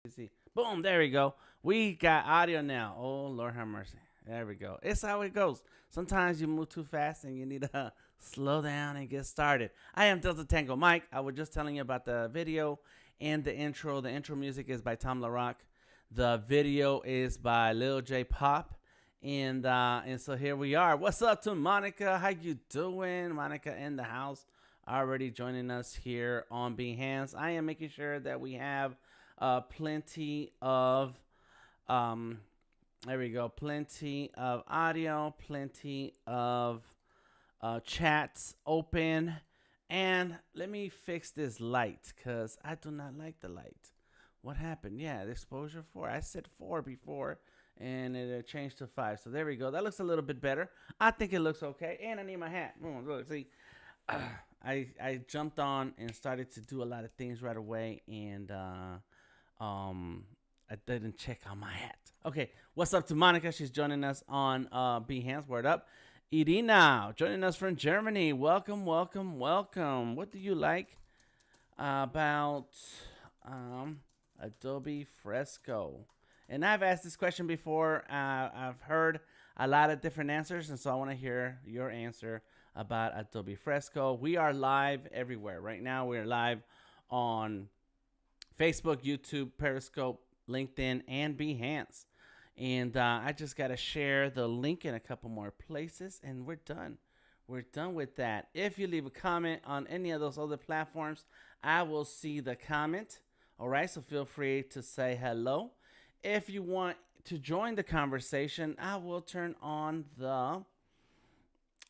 See. Boom, there we go. We got audio now. Oh, Lord have mercy. There we go. It's how it goes. Sometimes you move too fast and you need to slow down and get started. I am DeltaTangoMike. I was just telling you about the video and the intro. The intro music is by Tom Laroc. The video is by Lil J Pop. And so here we are. What's up to Monica? How you doing? Monica in the house already joining us here on Behance. I am making sure that we have plenty of um there we go, plenty of audio, plenty of chats open. And let me fix this light because I do not like the light. What happened? Yeah, the exposure 4. I said 4 before and it changed to 5. So there we go. That looks a little bit better. I think it looks okay. And I need my hat. Look, see, I jumped on and started to do a lot of things right away, and I didn't check on my hat. Okay, what's up to Monica? She's joining us on Behance. Word up. Irina joining us from Germany. Welcome, welcome, welcome. What do you like about Adobe Fresco? And I've asked this question before. I've heard a lot of different answers, and so I want to hear your answer about Adobe Fresco. We are live everywhere. Right now, we're live on Facebook, YouTube, Periscope, LinkedIn, and Behance. And I just got to share the link in a couple more places, and we're done. We're done with that. If you leave a comment on any of those other platforms, I will see the comment. All right, so feel free to say hello. If you want to join the conversation, I will turn on the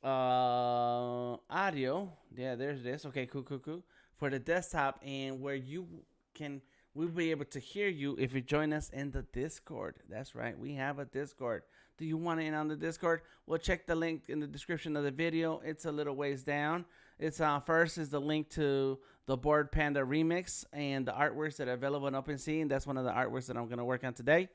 audio. Yeah, there's this. Okay, cool. For the desktop, and where you can, we'll be able to hear you if you join us in the Discord. That's right, we have a Discord. Do you want in on the Discord? Well, check the link in the description of the video. It's a little ways down. It's first is the link to the Bored Panda remix and the artworks that are available on OpenSea, and that's one of the artworks that I'm going to work on today.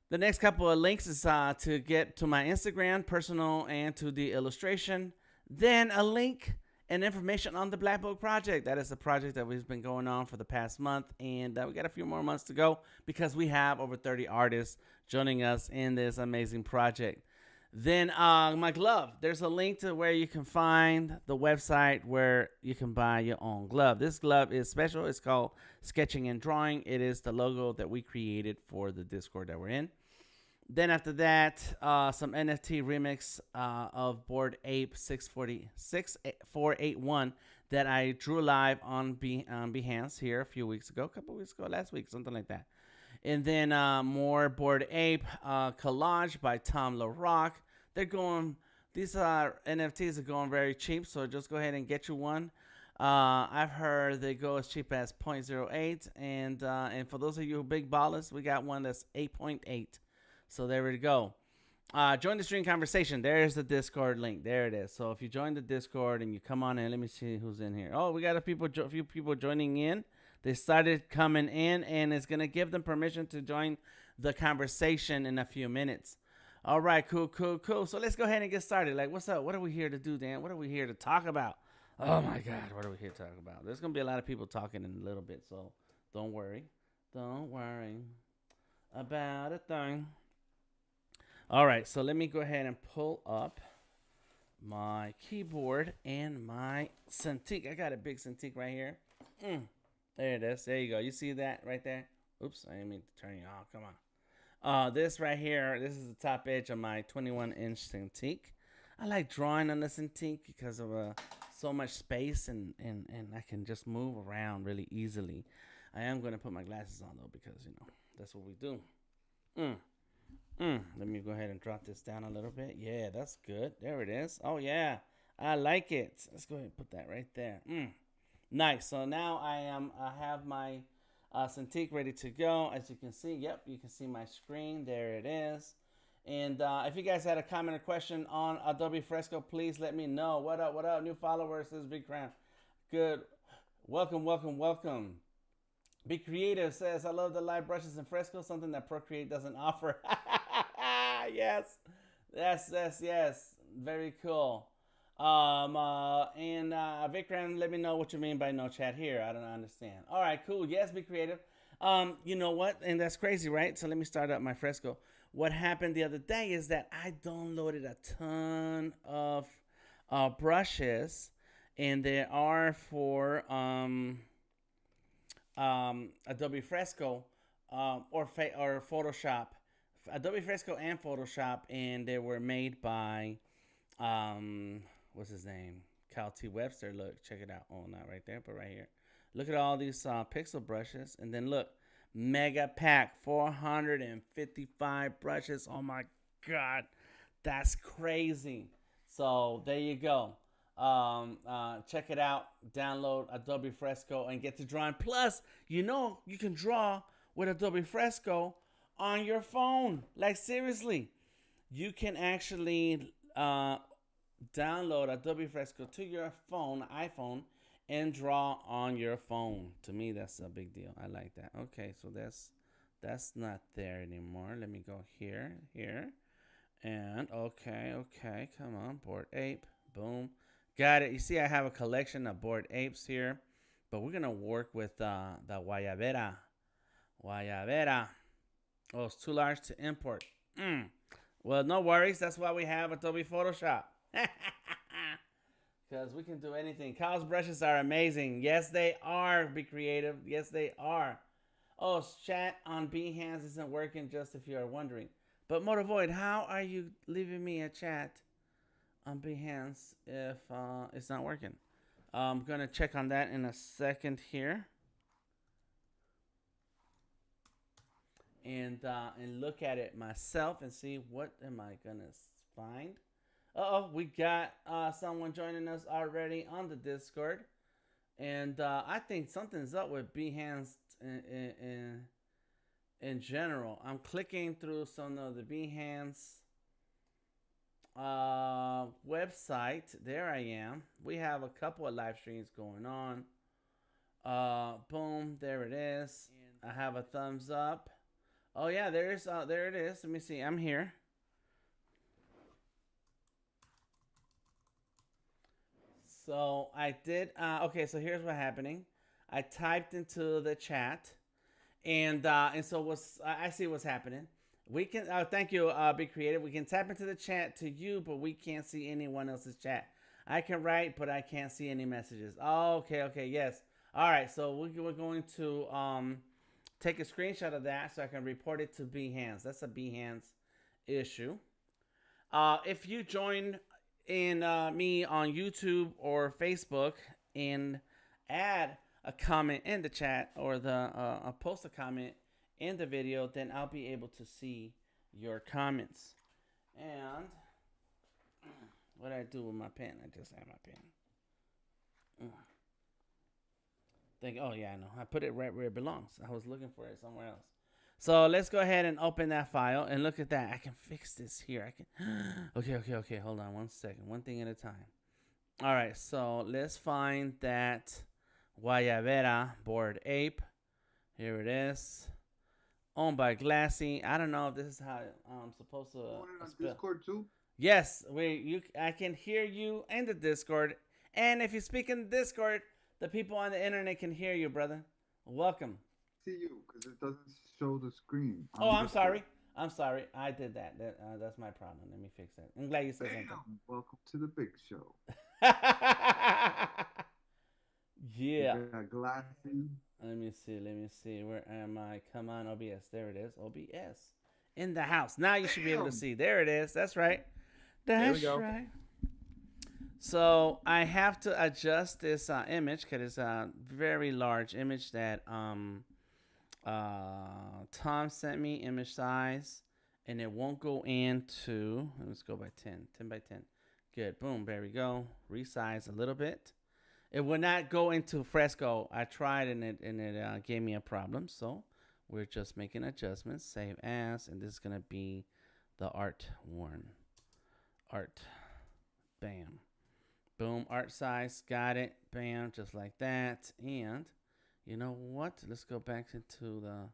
The next couple of links is to get to my Instagram, personal, and to the illustration. Then a link and information on the Black Book Project. That is a project that we've been going on for the past month, and we got a few more months to go because we have over 30 artists joining us in this amazing project. Then my glove. There's a link to where you can find the website where you can buy your own glove. This glove is special. It's called Sketching and Drawing. It is the logo that we created for the Discord that we're in. Then after that, some NFT ReMix of BoredApe 6481 that I drew live on Behance here a few weeks ago, a couple weeks ago, last week, something like that. And then more BoredApe Collage by Tom Laroc. They're going, these NFTs are going very cheap, so just go ahead and get you one. I've heard they go as cheap as 0.08, and for those of you big ballers, we got one that's 8.8. So there we go. Join the stream conversation. There's the Discord link. There it is. So if you join the Discord and you come on in, let me see who's in here. Oh, we got a few people joining in. They started coming in, and it's going to give them permission to join the conversation in a few minutes. All right, cool. So let's go ahead and get started. Like, what's up? What are we here to do, Dan? What are we here to talk about? Oh, my God. What are we here to talk about? There's going to be a lot of people talking in a little bit, so don't worry. Don't worry about a thing. All right, so let me go ahead and pull up my keyboard and my Cintiq. I got a big Cintiq right here. There it is. There you go. You see that right there? Oops, I didn't mean to turn you off. Come on. This right here, this is the top edge of my 21-inch Cintiq. I like drawing on the Cintiq because of so much space, and I can just move around really easily. I am going to put my glasses on, though, because, you know, that's what we do. Let me go ahead and drop this down a little bit. Yeah, that's good. There it is. Oh, yeah. I like it. Let's go ahead and put that right there. Nice. So now I have my Cintiq ready to go. As you can see, yep, you can see my screen. There it is. And if you guys had a comment or question on Adobe Fresco, please let me know. What up? New followers, this is Big Crown. Good. Welcome. Be Creative says, I love the live brushes in Fresco, something that Procreate doesn't offer. Yes. Very cool. And Vikram, let me know what you mean by no chat here. I don't understand. All right, cool. Yes, Be Creative. You know what? And that's crazy, right? So let me start up my fresco. What happened the other day is that I downloaded a ton of brushes, and they are for Adobe Fresco or Photoshop, Adobe Fresco and Photoshop, and they were made by what's his name? Cal T. Webster. Look, check it out. Oh, not right there, but right here. Look at all these pixel brushes, and then look, mega pack, 455 brushes. Oh my god, that's crazy. So there you go. Check it out. Download Adobe Fresco and get to drawing. Plus, you know you can draw with Adobe Fresco on your phone. Like seriously, you can actually download Adobe Fresco to your phone, iPhone, and draw on your phone. To me, that's a big deal. I like that. Okay, so that's not there anymore. Let me go here, and okay. Come on, Bored Ape. Boom, got it. You see, I have a collection of Bored Apes here, but we're gonna work with the Guayabera. Guayabera. Oh, it's too large to import. Well, no worries. That's why we have Adobe Photoshop. Because we can do anything. Kyle's brushes are amazing. Yes, they are. Be creative. Yes, they are. Oh, chat on Behance isn't working, just if you are wondering. But Motorvoid, how are you leaving me a chat on Behance if it's not working? I'm going to check on that in a second here. And look at it myself and see what am I going to find. Uh-oh, we got someone joining us already on the Discord. And I think something's up with Behance in general. I'm clicking through some of the Behance website. There I am. We have a couple of live streams going on. Boom, there it is. I have a thumbs up. Oh yeah, there it is. Let me see. I'm here. So I did. Okay, so here's what's happening. I typed into the chat, and so I see what's happening. We can. Thank you. Be creative. We can tap into the chat to you, but we can't see anyone else's chat. I can write, but I can't see any messages. Oh, okay. Okay. Yes. All right. So we're going to take a screenshot of that so I can report it to Behance. That's a Behance issue. If you join in me on YouTube or Facebook and add a comment in the chat or post a comment in the video, then I'll be able to see your comments. And what did I do with my pen? I just had my pen. Oh yeah, I know. I put it right where it belongs. I was looking for it somewhere else. So let's go ahead and open that file and look at that. I can fix this here. I can. Okay. Hold on 1 second. One thing at a time. All right. So let's find that Guayabera Bored Ape. Here it is. Owned by Glassy. I don't know if this is how I'm supposed to. On Discord too. Yes, I can hear you in the Discord, and if you speak in the Discord, the people on the internet can hear you, brother. Welcome. See you because it doesn't show the screen. Oh, I'm sorry. I'm sorry. I did that. That's my problem. Let me fix that. I'm glad you said something. Welcome to the big show. Yeah. Glassy. Let me see. Where am I? Come on, OBS. There it is. OBS. In the house. Now you should be able to see. There it is. That's right. That's right. So I have to adjust this image because it's a very large image that Tom sent me, image size, and it won't go into. Let's go by 10 by 10. Good. Boom. There we go. Resize a little bit. It will not go into Fresco. I tried and it gave me a problem. So we're just making adjustments. Save as, and this is gonna be the art one. Art. Bam. Boom. Art size. Got it. Bam. Just like that. And you know what? Let's go back into the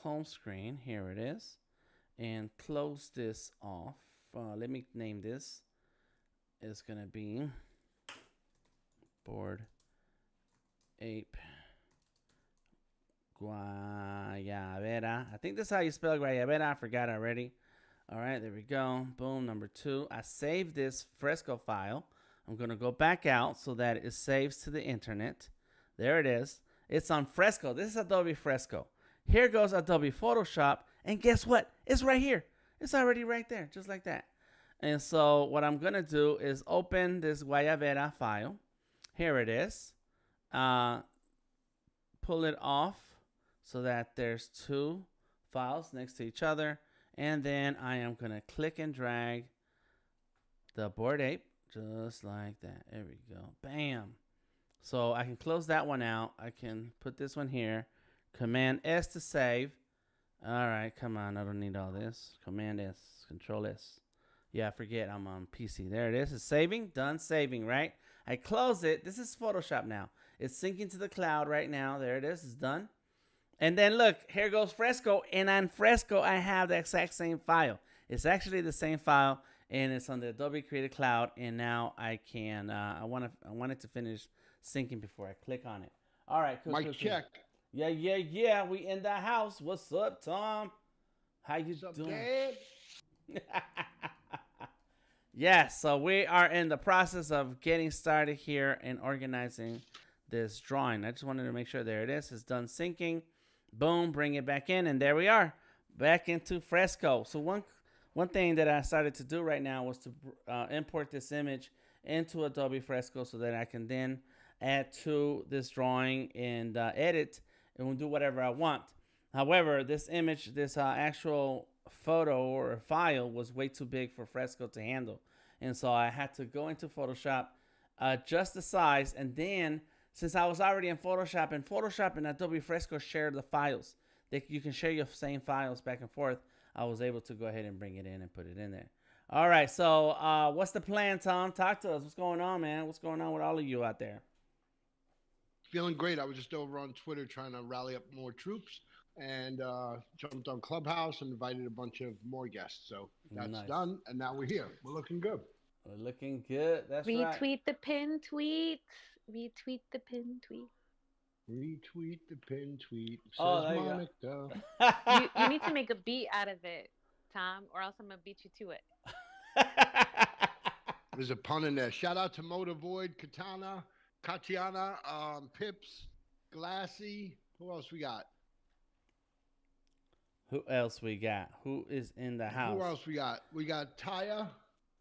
home screen. Here it is. And close this off. Let me name this. It's going to be Bored Ape Guayabera. I think that's how you spell Guayabera. I forgot already. All right, there we go. Boom, number 2. I saved this Fresco file. I'm going to go back out so that it saves to the internet. There it is. It's on Fresco. This is Adobe Fresco. Here goes Adobe Photoshop. And guess what? It's right here. It's already right there, just like that. And so what I'm going to do is open this Guayabera file. Here it is. Pull it off so that there's 2 files next to each other. And then I am going to click and drag the BoredApe just like that. There we go. Bam. So I can close that one out. I can put this one here. Command S to save. All right, come on. I don't need all this. Command S, Control S. Yeah, I forget I'm on PC. There it is. It's saving. Done saving, right? I close it. This is Photoshop now. It's syncing to the cloud right now. There it is. It's done. And then look, here goes Fresco. And on Fresco, I have the exact same file. It's actually the same file, and it's on the Adobe Creative Cloud. And now I can, I want it to finish syncing before I click on it. All right. Cool, Mic check. Yeah. We in the house. What's up, Tom? How you doing? Yeah, so we are in the process of getting started here and organizing this drawing. I just wanted to make sure there it is. It's done syncing. Boom, bring it back in, and there we are, back into Fresco. So one thing that I started to do right now was to import this image into Adobe Fresco so that I can then add to this drawing and edit and do whatever I want. However, this image, this actual photo or file was way too big for Fresco to handle. And so I had to go into Photoshop, adjust the size, and then since I was already in Photoshop and Adobe Fresco share the files, you can share your same files back and forth, I was able to go ahead and bring it in and put it in there. All right, so what's the plan, Tom? Talk to us. What's going on, man? What's going on with all of you out there? Feeling great. I was just over on Twitter trying to rally up more troops and jumped on Clubhouse and invited a bunch of more guests. So that's done, and now we're here. We're looking good. We're looking good. That's Retweet right. Retweet the pin tweet. Retweet the pin tweet. Retweet the pin tweet. Oh, Says there you Monica. go. You need to make a beat out of it, Tom, or else I'm going to beat you to it. There's a pun in there. Shout out to Motor Void, Katana, Katiana, Pips, Glassy. Who else we got? Who else we got? Who is in the house? Who else we got? We got Taya.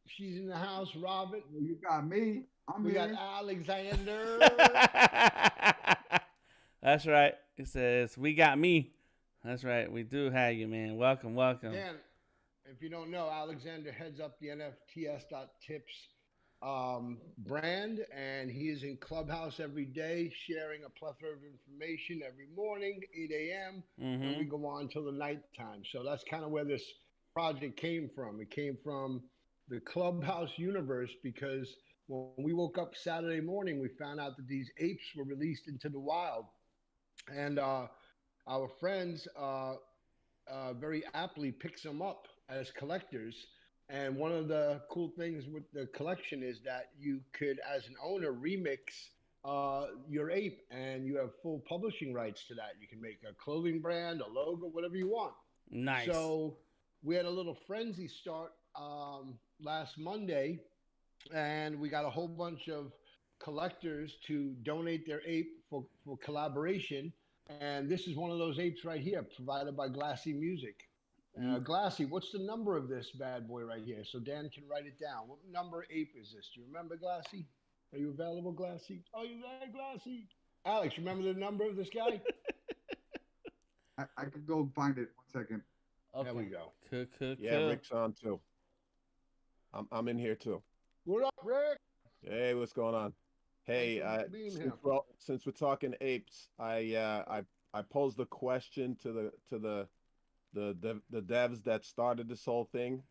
She's in the house. Robert. You got me. We got Alexander. That's right. It says, we got me. That's right. We do have you, man. Welcome. Dan, if you don't know, Alexander heads up the NFTS.tips brand, and he is in Clubhouse every day sharing a plethora of information every morning, 8 a.m., and we go on till the nighttime. So that's kind of where this project came from. It came from the Clubhouse universe because when we woke up Saturday morning, we found out that these apes were released into the wild. And our friends very aptly picks them up as collectors. And one of the cool things with the collection is that you could, as an owner, remix your ape, and you have full publishing rights to that. You can make a clothing brand, a logo, whatever you want. Nice. So we had a little frenzy start last Monday, and we got a whole bunch of collectors to donate their ape for collaboration. And this is one of those apes right here, provided by Glassy Music. Glassy, what's the number of this bad boy right here? So Dan can write it down. What number ape is this? Do you remember, Glassy? Are you available, Glassy? Oh, you there, Glassy? Alex, remember the number of this guy? I could go find it. 1 second. Okay. There we go. Cool. Yeah, Rick's on too. I'm in here too. What up, Rick? Hey, what's going on? Hey, since we're talking apes, I posed a question to the devs that started this whole thing,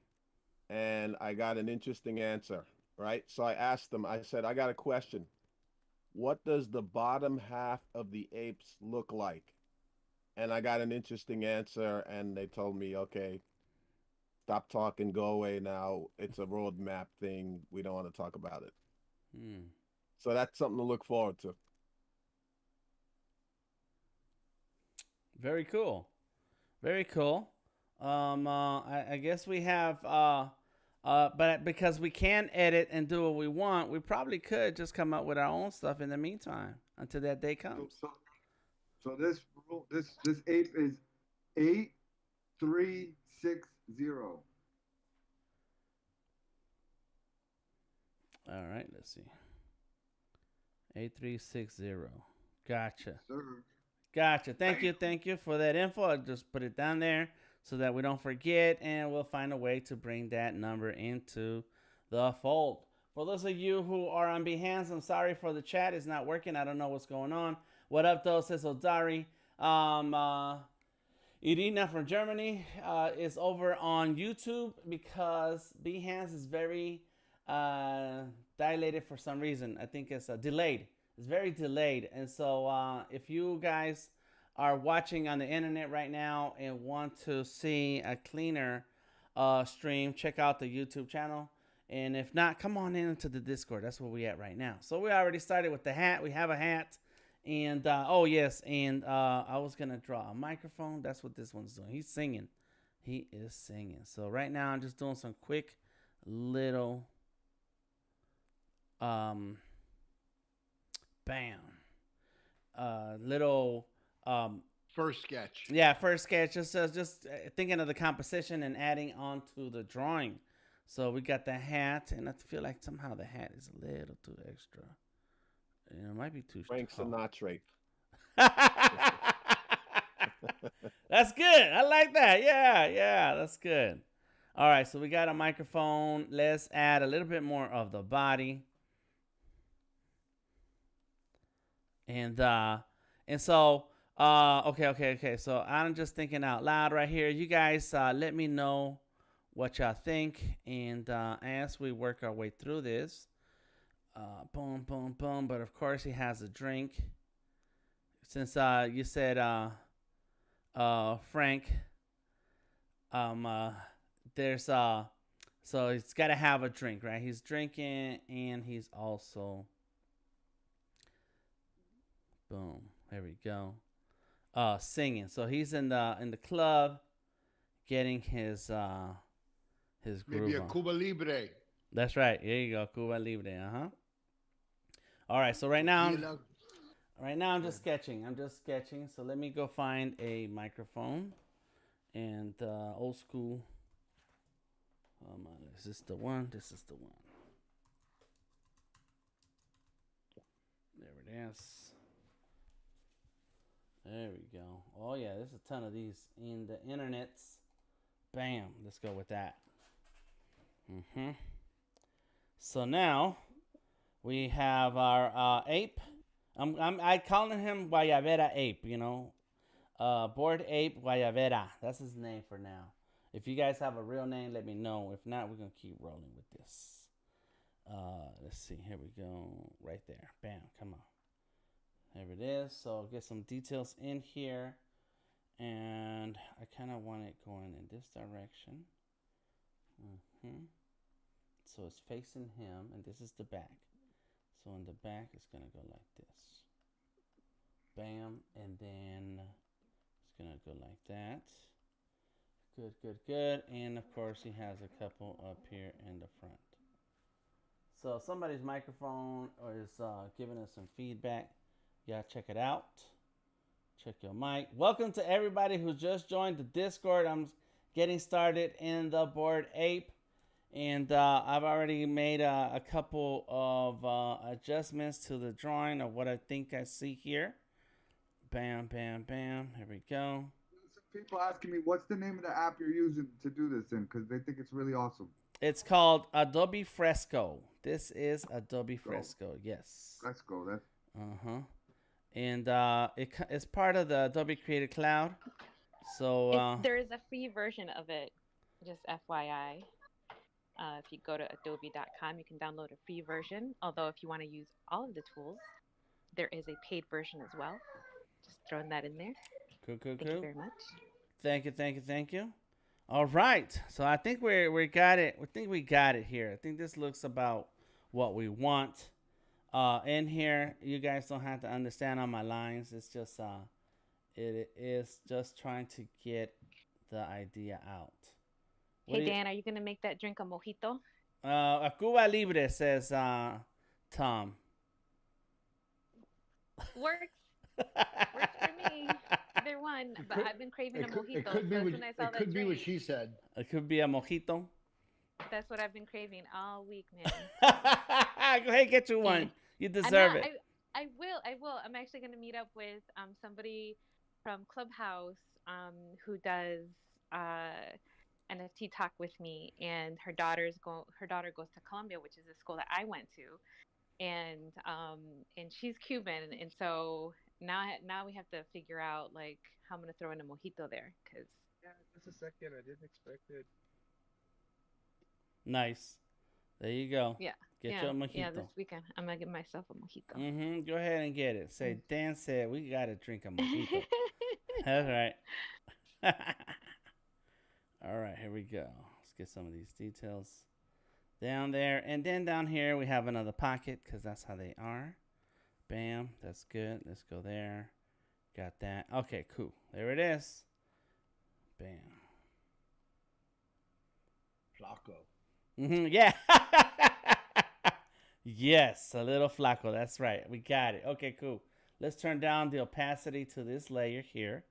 and I got an interesting answer. Right, so I asked them. I said, I got a question. What does the bottom half of the apes look like? And I got an interesting answer, and they told me, okay, stop talking, go away now. It's a roadmap thing. We don't want to talk about it. So that's something to look forward to. Very cool. Very cool. I guess we have, but because we can edit and do what we want, we probably could just come up with our own stuff in the meantime until that day comes. So this ape is 8360. All right, let's see. 8360. Gotcha. Sir. Gotcha. Thank you for that info. I'll just put it down there so that we don't forget, and we'll find a way to bring that number into the fold. For those of you who are on Behance, I'm sorry for the chat. It's not working. I don't know what's going on. What up, though, says Odari. Irina from Germany is over on YouTube because Behance is very dilated for some reason. I think it's delayed. It's very delayed. And so if you guys are watching on the internet right now and want to see a cleaner stream, check out the YouTube channel. And if not, come on into the Discord. That's where we at right now. So we already started with the hat. We have a hat. And, oh, yes. And I was going to draw a microphone. That's what this one's doing. He's singing. He is singing. So right now I'm just doing some quick little little first sketch. Yeah, first sketch. Just thinking of the composition and adding on to the drawing. So we got the hat, and I feel like somehow the hat is a little too extra. You know, it might be too Frank Sinatra. That's good. I like that. Yeah, that's good. All right, so we got a microphone. Let's add a little bit more of the body. And so okay. So I'm just thinking out loud right here. You guys let me know what y'all think, and as we work our way through this, boom. But of course, he has a drink. Since you said Frank, there's so he's got to have a drink, right? He's drinking, and he's also. Boom. There we go. Singing. So he's in the club, getting his groove Maybe a on. Cuba Libre. That's right. There you go, Cuba Libre. All right. So right now I'm just sketching. So let me go find a microphone and old school. Is this the one? This is the one. There it is. There we go. Oh, yeah, there's a ton of these in the internets. Bam. Let's go with that. So now we have our ape. I calling him Guayabera Ape, you know. BoredApe Guayabera. That's his name for now. If you guys have a real name, let me know. If not, we're going to keep rolling with this. Let's see. Here we go. Right there. Bam. Come on. There it is. So get some details in here. And I kind of want it going in this direction. So it's facing him, and this is the back. So in the back, it's going to go like this. Bam. And then it's going to go like that. Good. And of course, he has a couple up here in the front. So somebody's microphone is giving us some feedback. Yeah, check it out. Check your mic. Welcome to everybody who just joined the Discord. I'm getting started in the BoredApe. And I've already made a couple of adjustments to the drawing of what I think I see here. Bam. Here we go. Some people asking me, what's the name of the app you're using to do this in? Because they think it's really awesome. It's called Adobe Fresco. This is Adobe Fresco. Yes. Fresco. That's. And it's part of the Adobe Creative Cloud. So there is a free version of it, just FYI. If you go to adobe.com, you can download a free version. Although if you want to use all of the tools, there is a paid version as well. Just throwing that in there. Cool. Thank you very much. Thank you. All right. So I think we got it. I think we got it here. I think this looks about what we want. In here, you guys don't have to understand all my lines. It's just It is just trying to get the idea out. What Hey Dan, are you gonna make that drink a mojito? A Cuba Libre, says Tom. Works. Works for me. Either one. But I've been craving a mojito. It could be, so what, as soon as I saw it that could be drink, what she said. It could be a mojito. That's what I've been craving all week, man. Go ahead, get you one. You deserve it. I will. I'm actually going to meet up with somebody from Clubhouse who does NFT talk with me, and her daughter goes to Columbia, which is the school that I went to, and she's Cuban, and so now we have to figure out like how I'm going to throw in a mojito there, because just a second, I didn't expect it. Nice. There you go. Yeah. Get you a mojito. Yeah, this weekend I'm gonna get myself a mojito. Mm-hmm. Go ahead and get it. Say, Dan said we gotta drink a mojito. That's right. All right, here we go. Let's get some of these details down there, and then down here we have another pocket because that's how they are. Bam. That's good. Let's go there. Got that. Okay, cool. There it is. Bam. Flaco. Mm-hmm, yeah. Yes, a little flaco. That's right. We got it. Okay, cool. Let's turn down the opacity to this layer here.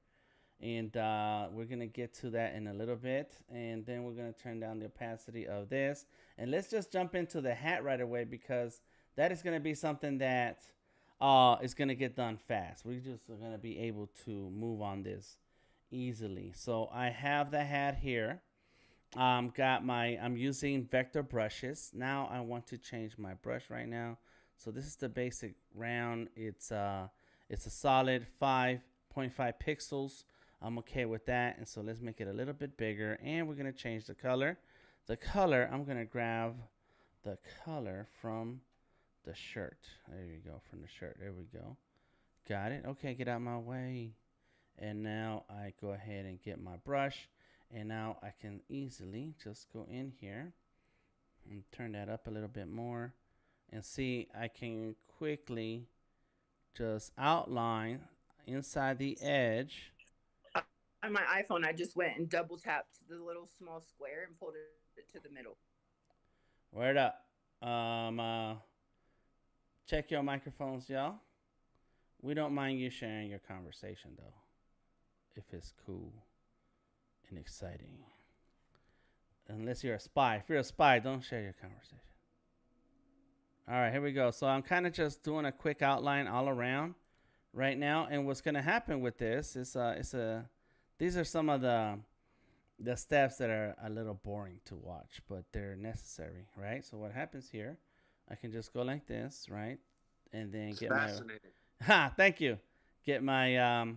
And we're going to get to that in a little bit. And then we're going to turn down the opacity of this. And let's just jump into the hat right away, because that is going to be something that is going to get done fast. We're just going to be able to move on this easily. So I have the hat here. I'm using vector brushes. Now I want to change my brush right now. So this is the basic round. It's a solid 5.5 pixels. I'm okay with that. And so let's make it a little bit bigger, and we're going to change the color. The color, I'm going to grab the color from the shirt. There you go, from the shirt. There we go. Got it. Okay, get out of my way. And now I go ahead and get my brush. And now I can easily just go in here and turn that up a little bit more. And see, I can quickly just outline inside the edge. On my iPhone, I just went and double tapped the little small square and pulled it to the middle. Word up. Check your microphones, y'all. We don't mind you sharing your conversation, though, if it's cool and exciting. Unless you're a spy. If you're a spy, don't share your conversation. All right, here we go. So I'm kind of just doing a quick outline all around right now. And what's going to happen with this is these are some of the steps that are a little boring to watch, but they're necessary, right? So what happens here, I can just go like this, right? And then get fascinating. Thank you. Get my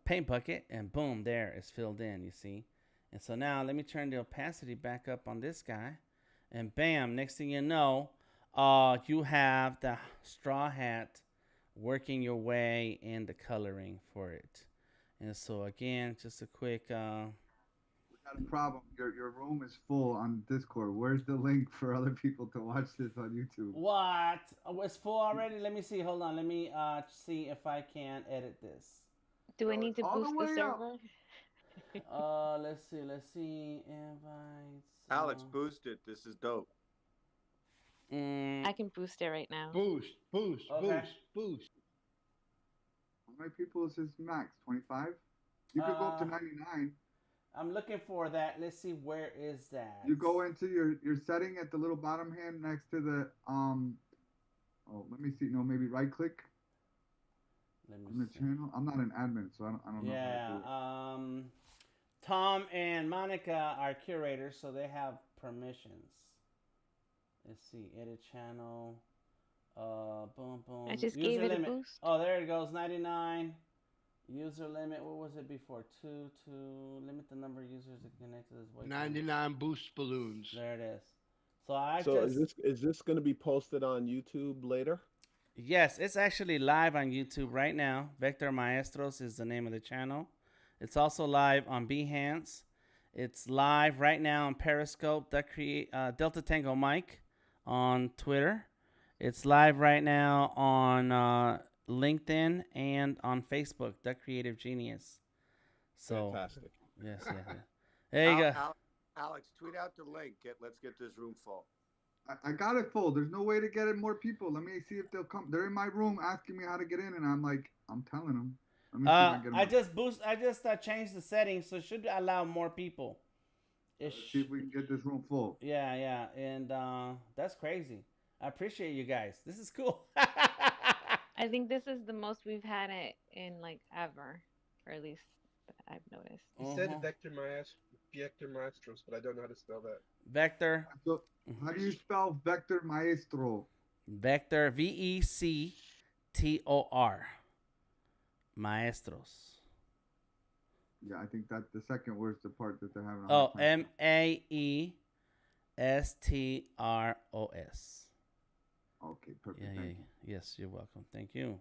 paint bucket, and boom, there it's filled in, you see. And so now let me turn the opacity back up on this guy, and bam, next thing you know, you have the straw hat working your way in the coloring for it. And so again, just a quick We got a problem. Your room is full on Discord. Where's the link for other people to watch this on YouTube? What? Oh, it's full already? Let me see. Hold on. Let me see if I can edit this. Do I need to boost the server? Let's see. Invites. Alex, boost it. This is dope. I can boost it right now. Boost. How many people is this max? 25? You could go up to 99. I'm looking for that. Let's see, where is that? You go into your setting at the little bottom hand next to the let me see. No, maybe right click. On the channel. I'm not an admin, so I don't know. Yeah. Tom and Monica are curators, so they have permissions. Let's see, edit channel. Boom. I just gave it a boost. Oh, there it goes. 99. User limit. What was it before? 2 to limit the number of users that connect to this voice. 99 boost balloons. There it is. Is this going to be posted on YouTube later? Yes, it's actually live on YouTube right now. Vector Maestros is the name of the channel. It's also live on Behance. It's live right now on Periscope. DeltaTangoMike on Twitter. It's live right now on LinkedIn and on Facebook, The Creative Genius. So, fantastic. Yes. There you go. Alex, tweet out the link. Let's get this room full. I got it full. There's no way to get it more people. Let me see if they'll come. They're in my room asking me how to get in, and I'm like, I'm telling them. Let me see if I can get them. I just changed the settings, so it should allow more people. Let's see if we can get this room full. Yeah, and that's crazy. I appreciate you guys. This is cool. I think this is the most we've had it in like ever, or at least I've noticed. He said Vector Maestros, but I don't know how to spell that. Vector. So, how do you spell Vector Maestro? Vector, VECTOR. Maestros. Yeah, I think that the second word's the part that they're having. MAESTROS. Okay, perfect. Yeah. Yes, you're welcome. Thank you.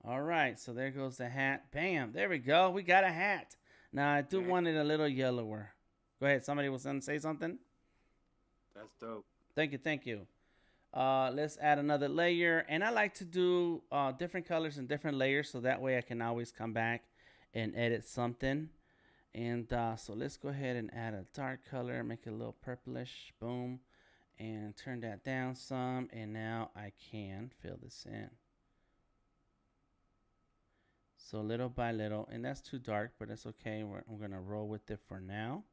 All right, so there goes the hat. Bam, there we go. We got a hat. Now, I do want it a little yellower. Go ahead. Somebody was going to say something? That's dope. Thank you. Let's add another layer. And I like to do different colors and different layers, so that way I can always come back and edit something. And so let's go ahead and add a dark color, make it a little purplish. Boom. And turn that down some. And now I can fill this in. So little by little, and that's too dark, but that's okay. I'm going to roll with it for now.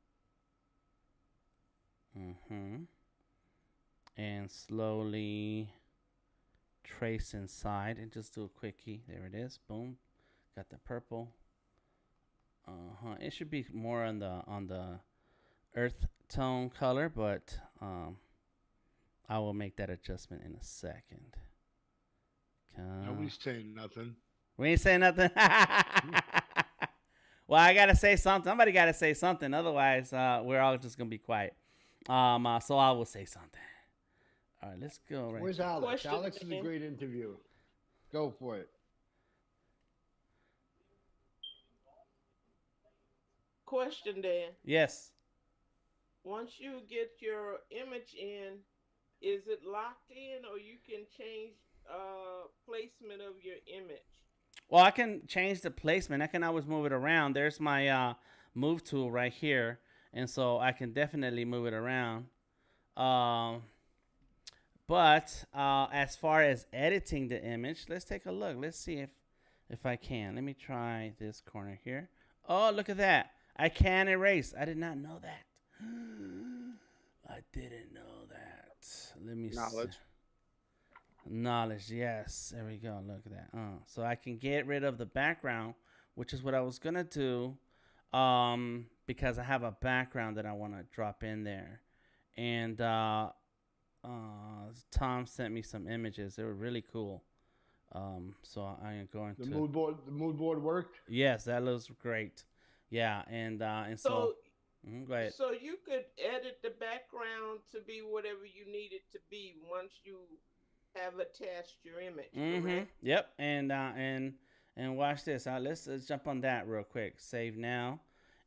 And slowly trace inside and just do a quickie. There it is. Boom. Got the purple. It should be more on the earth tone color, but I will make that adjustment in a second. Nobody's saying nothing. We ain't saying nothing. Well, I gotta say something. Somebody gotta say something. Otherwise, we're all just gonna be quiet. So I will say something. All right, let's go. Right. Where's Alex? Question, Alex is a great interview. Go for it. Question, Dan. Yes. Once you get your image in, is it locked in, or you can change placement of your image? Well, I can change the placement. I can always move it around. There's my move tool right here, and so I can definitely move it around. But as far as editing the image, let's take a look. Let's see if I can. Let me try this corner here. Oh, look at that. I can erase. I did not know that. I didn't know that. Let me see. Knowledge, yes. There we go. Look at that. So I can get rid of the background, which is what I was gonna do, because I have a background that I want to drop in there. And Tom sent me some images. They were really cool. So I am going to. The mood board worked. Yes, that looks great. Yeah, and so. Go ahead. So you could edit the background to be whatever you need it to be once you have attached your image. Correct? Yep. And watch this. Let's jump on that real quick. Save now.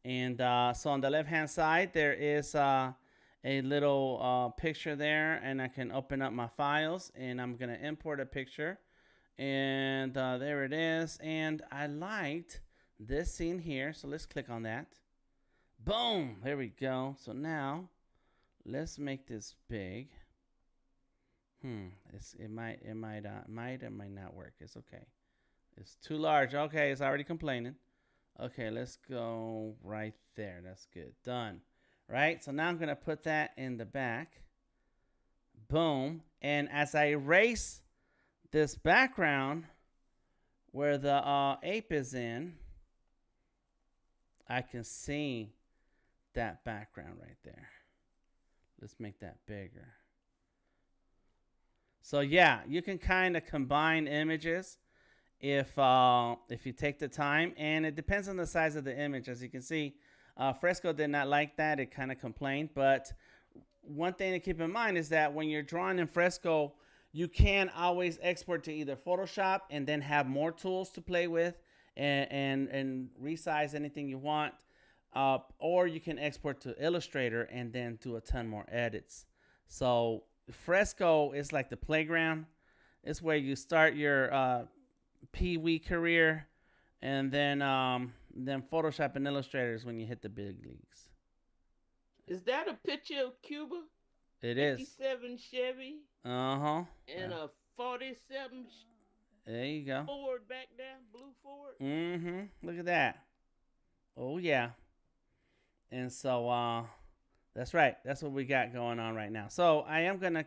And so on the left hand side there is a little picture there, and I can open up my files, and I'm gonna import a picture, and there it is. And I liked this scene here, so let's click on that. Boom, there we go. So now let's make this big. It might not work. It's okay. It's too large. Okay, it's already complaining. Okay, let's go right there. That's good. Done. Right? So now I'm gonna put that in the back. Boom. And as I erase this background where the ape is in, I can see that background right there. Let's make that bigger. So yeah, you can kind of combine images if you take the time, and it depends on the size of the image. As you can see, Fresco did not like that. It kind of complained. But one thing to keep in mind is that when you're drawing in Fresco, you can always export to either Photoshop and then have more tools to play with and resize anything you want. Or you can export to Illustrator and then do a ton more edits. So Fresco is like the playground. It's where you start your Pee Wee career, and then Photoshop and Illustrator is when you hit the big leagues. Is that a picture of Cuba? It is. 57 Chevy. Uh-huh. And a 47 there you go. Ford back there, blue Ford. Mm-hmm. Look at that. Oh, yeah. And so, that's right. That's what we got going on right now. So I am going to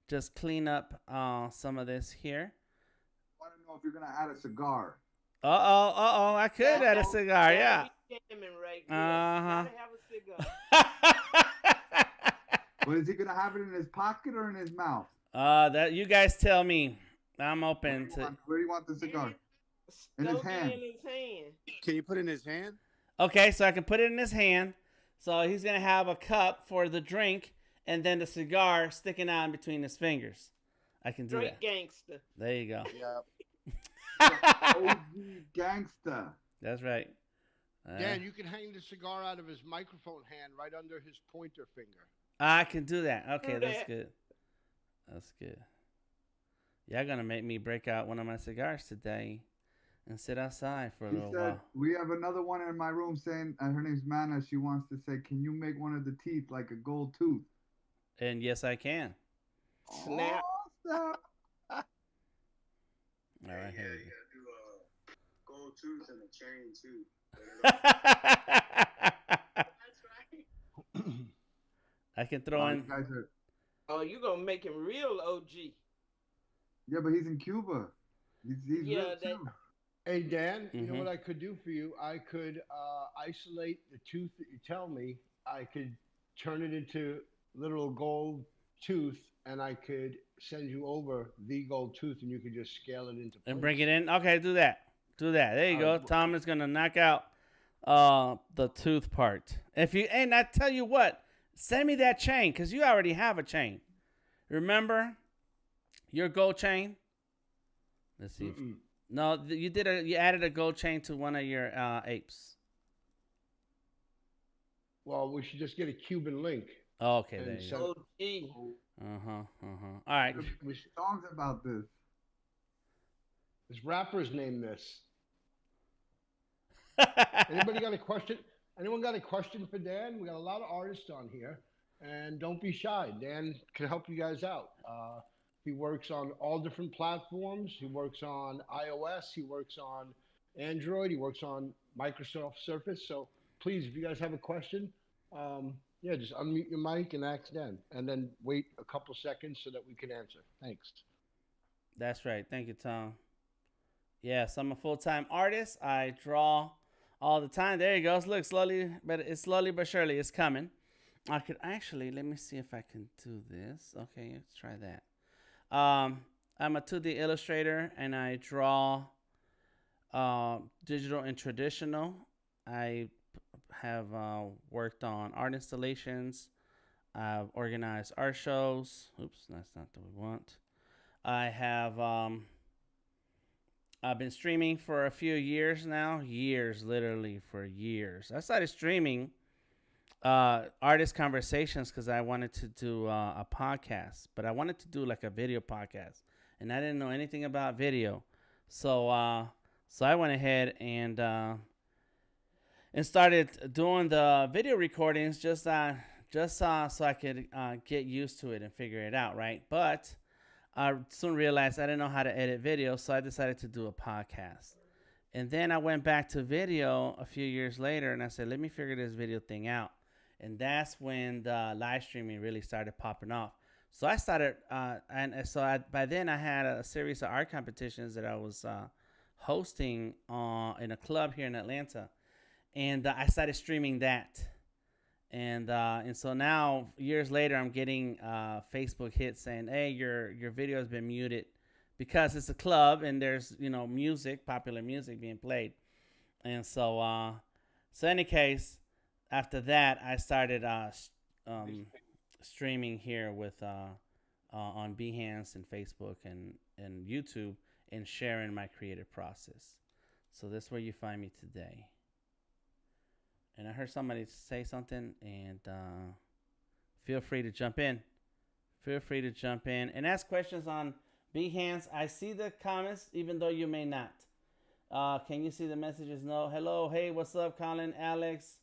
just clean up some of this here. I want to know if you're going to add a cigar. Uh-oh. I could add a cigar, yeah. Right uh-huh. Have a cigar. Well, is he going to have it in his pocket or in his mouth? That you guys tell me. I'm open to. Where do you want the cigar? In his hand. Can you put it in his hand? Okay, so I can put it in his hand. So he's going to have a cup for the drink and then the cigar sticking out in between his fingers. I can do Drink that. Gangster. There you go. Yep. OG gangster. That's right. Dan, you can hang the cigar out of his microphone hand right under his pointer finger. I can do that. Okay, that's good. That's good. Y'all gonna make me break out one of my cigars today and sit outside for a little while. We have another one in my room saying, her name's Mana. She wants to say, can you make one of the teeth like a gold tooth? And yes, I can. Snap. Oh, all right, here you gotta do a gold tooth and a chain too. That's right. I can throw in. Oh, you gonna make him real OG? Yeah, but he's in Cuba. He's real too. Hey Dan, you know what I could do for you? I could isolate the tooth that you tell me. I could turn it into little gold tooth, and I could send you over the gold tooth, and you could just scale it into place. And bring it in. Okay, do that. There you go. Tom is gonna knock out the tooth part. And I tell you what, send me that chain because you already have a chain. Remember your gold chain? Let's see. No, you added a gold chain to one of your apes. Well, we should just get a Cuban link. Oh, okay, there you go. All right. Songs about this. This rapper's named this. Anybody got a question? Anyone got a question for Dan? We got a lot of artists on here, and don't be shy. Dan can help you guys out. He works on all different platforms. He works on iOS. He works on Android. He works on Microsoft Surface. So please, if you guys have a question, just unmute your mic and ask Dan, and then wait a couple seconds so that we can answer. Thanks. That's right. Thank you, Tom. Yes, I'm a full-time artist. I draw all the time. There you go. Look, slowly but surely it's coming. I could actually, let me see if I can do this. Okay, let's try that. I'm a 2D illustrator and I draw digital and traditional. I have worked on art installations. I've organized art shows. Oops, that's not what we want. I have I've been streaming for a few years now. Literally for years. I started streaming artist conversations because I wanted to do a podcast, but I wanted to do like a video podcast, and I didn't know anything about video, so I went ahead and started doing the video recordings just so I could get used to it and figure it out, right? But I soon realized I didn't know how to edit video, so I decided to do a podcast. And then I went back to video a few years later, and I said, let me figure this video thing out. And that's when the live streaming really started popping off. So I started, by then I had a series of art competitions that I was hosting in a club here in Atlanta. And I started streaming that. And so now, years later, I'm getting Facebook hits saying, hey, your video has been muted because it's a club and there's, music, popular music being played. And so any case, after that, I started streaming here with on Behance and Facebook and YouTube and sharing my creative process. So that's where you find me today. And I heard somebody say something, and feel free to jump in. Feel free to jump in and ask questions on Behance, I see the comments, even though you may not. Can you see the messages? No. Hello. Hey, what's up, Colin? Alex.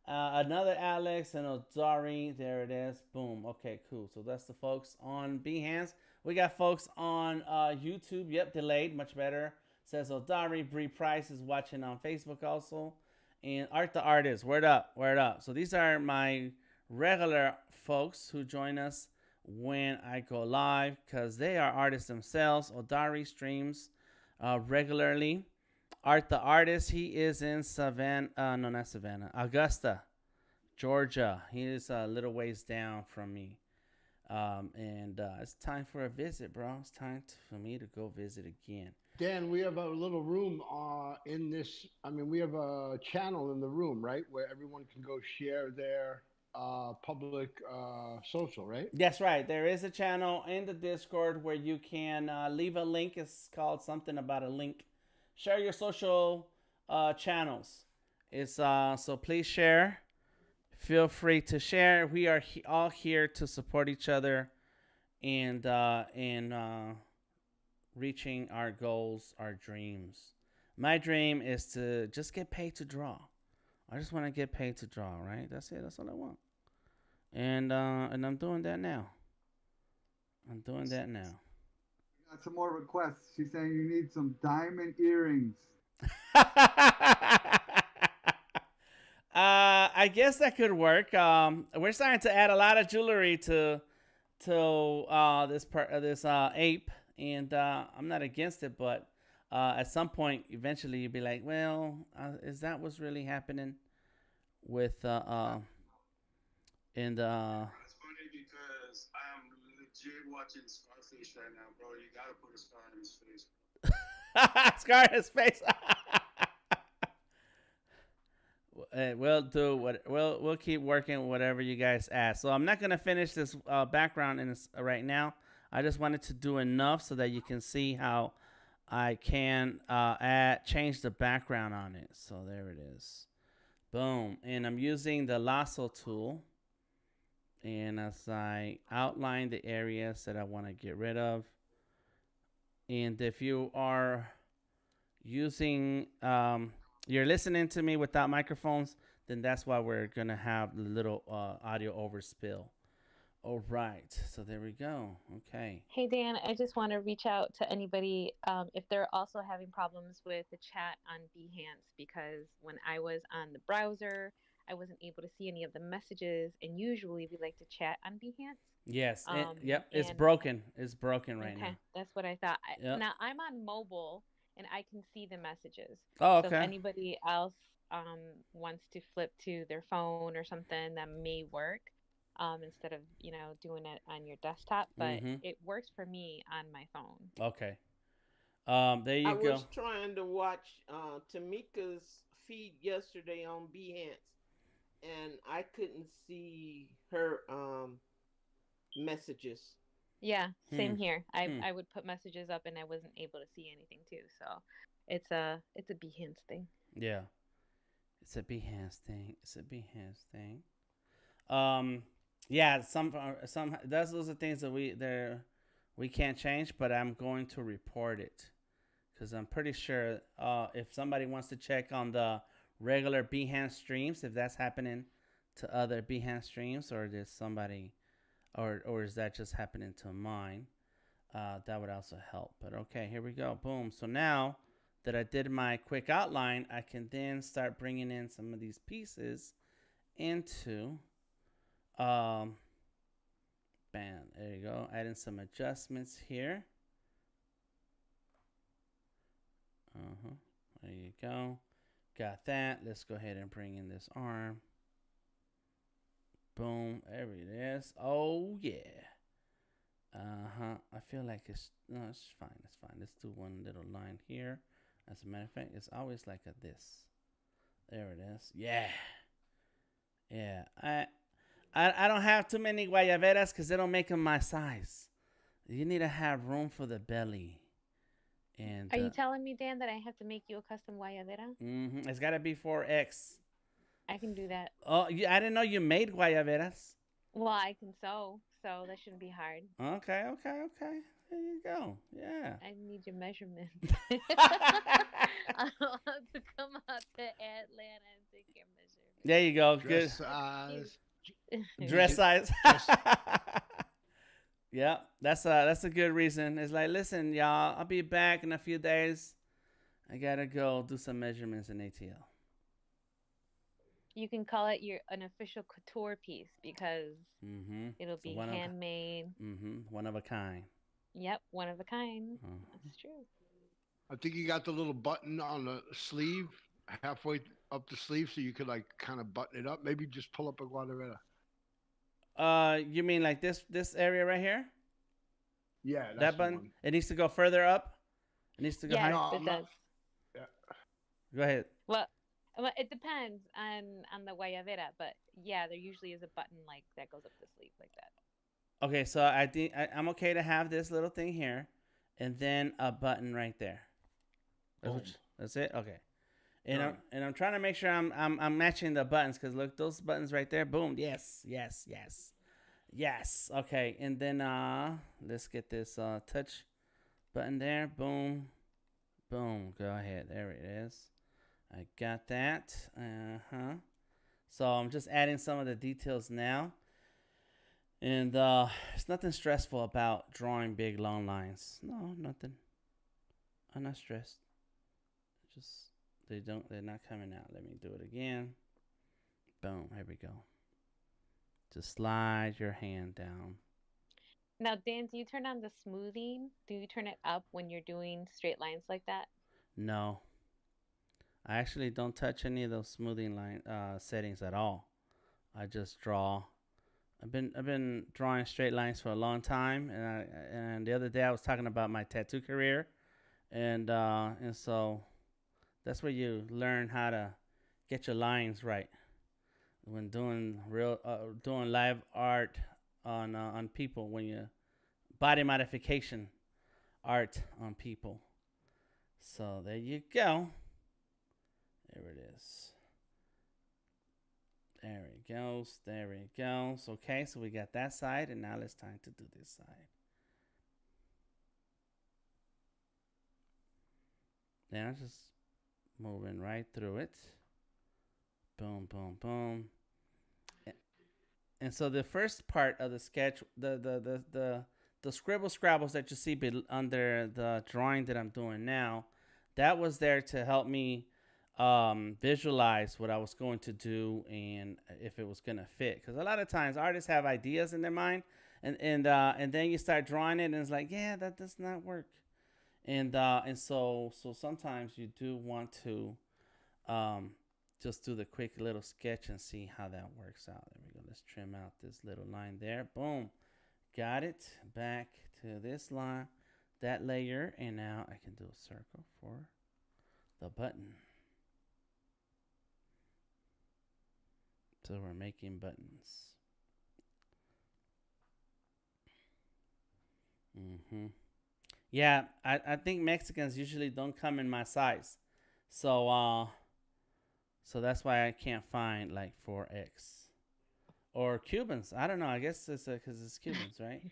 Another Alex and Odari. There it is. Boom. Okay, cool. So that's the folks on Behance. We got folks on YouTube. Yep, delayed. Much better. Says Odari. Bree Price is watching on Facebook also. And Art the Artist. Word up. Word up. So these are my regular folks who join us when I go live because they are artists themselves. Odari streams regularly. Art the Artist, he is in Savannah, no, not Savannah, Augusta, Georgia. He is a little ways down from me. And it's time for a visit, bro. It's time for me to go visit again. Dan, we have a little room in this. I mean, we have a channel in the room, right, where everyone can go share their public social, right? That's right. There is a channel in the Discord where you can leave a link. It's called something about a link. Share your social channels. It's so please share. Feel free to share. We are all here to support each other and reaching our goals, our dreams. My dream is to just get paid to draw. I just want to get paid to draw, right? That's it. That's all I want. And I'm doing that now. Got some more requests. She's saying you need some diamond earrings. I guess that could work. We're starting to add a lot of jewelry to this ape, and I'm not against it, but at some point, eventually, you'd be like, well, is that what's really happening with It's funny because I'm legit watching Scarface right now, bro. You gotta put a scar in his face. Scar in his face. We'll do what we'll keep working whatever you guys ask. So I'm not gonna finish this background in this right now. I just wanted to do enough so that you can see how I can change the background on it. So there it is. Boom. And I'm using the lasso tool. And as I outline the areas that I want to get rid of. And if you are using, you're listening to me without microphones, then that's why we're going to have the little audio overspill. All right. So there we go. Okay. Hey, Dan, I just want to reach out to anybody if they're also having problems with the chat on Behance, because when I was on the browser, I wasn't able to see any of the messages. And usually we like to chat on Behance. Yes. Yep. It's broken. It's broken right now. Okay. That's what I thought. Yep. Now, I'm on mobile and I can see the messages. Oh, okay. So if anybody else wants to flip to their phone or something, that may work. Instead of, doing it on your desktop, but it works for me on my phone. Okay. There you go. I was trying to watch Tamika's feed yesterday on Behance, and I couldn't see her messages. Yeah, same here. I would put messages up and I wasn't able to see anything too. So it's a Behance thing. Yeah. It's a Behance thing. Yeah, some those are things that we can't change, but I'm going to report it because I'm pretty sure if somebody wants to check on the regular Behance streams, if that's happening to other Behance streams, or there's somebody, or is that just happening to mine, that would also help. But okay, here we go. Boom. So now that I did my quick outline, I can then start bringing in some of these pieces into. Bam, there you go. Adding some adjustments here. There you go. Got that. Let's go ahead and bring in this arm. Boom. There it is. Oh yeah. I feel like it's fine. It's fine. Let's do one little line here. As a matter of fact, it's always like this. There it is. Yeah. Yeah. I don't have too many guayaberas because they don't make them my size. You need to have room for the belly. And are you telling me, Dan, that I have to make you a custom guayabera? It's got to be 4X. I can do that. Oh, I didn't know you made guayaberas. Well, I can sew, so that shouldn't be hard. Okay. There you go. Yeah. I need your measurements. I'll have to come out to Atlanta and take your measurements. There you go. Dress Good. size. Dress size. Dress- Yeah, that's a good reason. It's like, listen, y'all, I'll be back in a few days. I gotta go do some measurements in ATL. You can call it an official couture piece because it'll be handmade. One of a kind. Yep, one of a kind. That's true. I think you got the little button on the sleeve, halfway up the sleeve, so you could like kind of button it up. Maybe just pull up a guadareta. You mean like this area right here? Yeah, that's that button. One. It needs to go further up. It needs to go higher. Yes, it does. Yeah. Go ahead. Well, it depends on the guayabera, but yeah, there usually is a button like that goes up the sleeve like that. Okay, so I think I'm okay to have this little thing here, and then a button right there. That's it. Okay. And I'm trying to make sure I'm matching the buttons, because look, those buttons right there. Boom. Yes. Okay. And then let's get this touch button there. Boom. Go ahead. There it is. I got that. So I'm just adding some of the details now. And there's nothing stressful about drawing big long lines. No, nothing. I'm not stressed. Just they're not coming out. Let me do it again. Boom, here we go. Just slide your hand down. Now, Dan, do you turn on the smoothing? Do you turn it up when you're doing straight lines like that? No. I actually don't touch any of those smoothing line settings at all. I just draw. I've been drawing straight lines for a long time, and the other day I was talking about my tattoo career, and so that's where you learn how to get your lines right when doing doing live art on people, when you body modification art on people. So there you go. There it is. There it goes. There it goes. Okay, so we got that side, and now it's time to do this side. Now just moving right through it. Boom, boom, boom. And so the first part of the sketch, the scribble scrabbles that you see under the drawing that I'm doing now, that was there to help me visualize what I was going to do and if it was gonna fit. Because a lot of times artists have ideas in their mind, and then you start drawing it, and it's like, yeah, that does not work. And so sometimes you do want to just do the quick little sketch and see how that works out. There we go. Let's trim out this little line there. Boom. Got it. Back to this line, that layer, and now I can do a circle for the button. So we're making buttons. Yeah, I think Mexicans usually don't come in my size. So that's why I can't find like 4X. Or Cubans. I don't know. I guess it's because it's Cubans, right?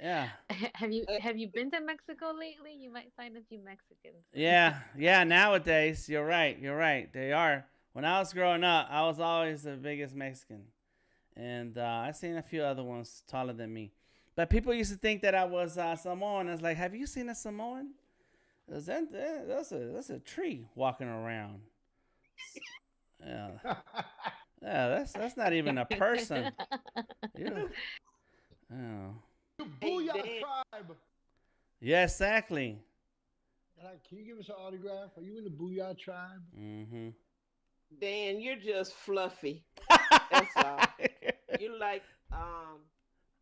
Yeah. Have you been to Mexico lately? You might find a few Mexicans. Yeah. Nowadays, you're right. They are. When I was growing up, I was always the biggest Mexican, and I seen a few other ones taller than me. But people used to think that I was Samoan. I was like, "Have you seen a Samoan? That's a tree walking around." Yeah. Yeah, that's not even a person. Yeah. Oh. Booyah tribe. Yeah, exactly. Can you give us an autograph? Are you in the Booyah tribe? Mm-hmm. Dan, you're just fluffy. That's all. You're like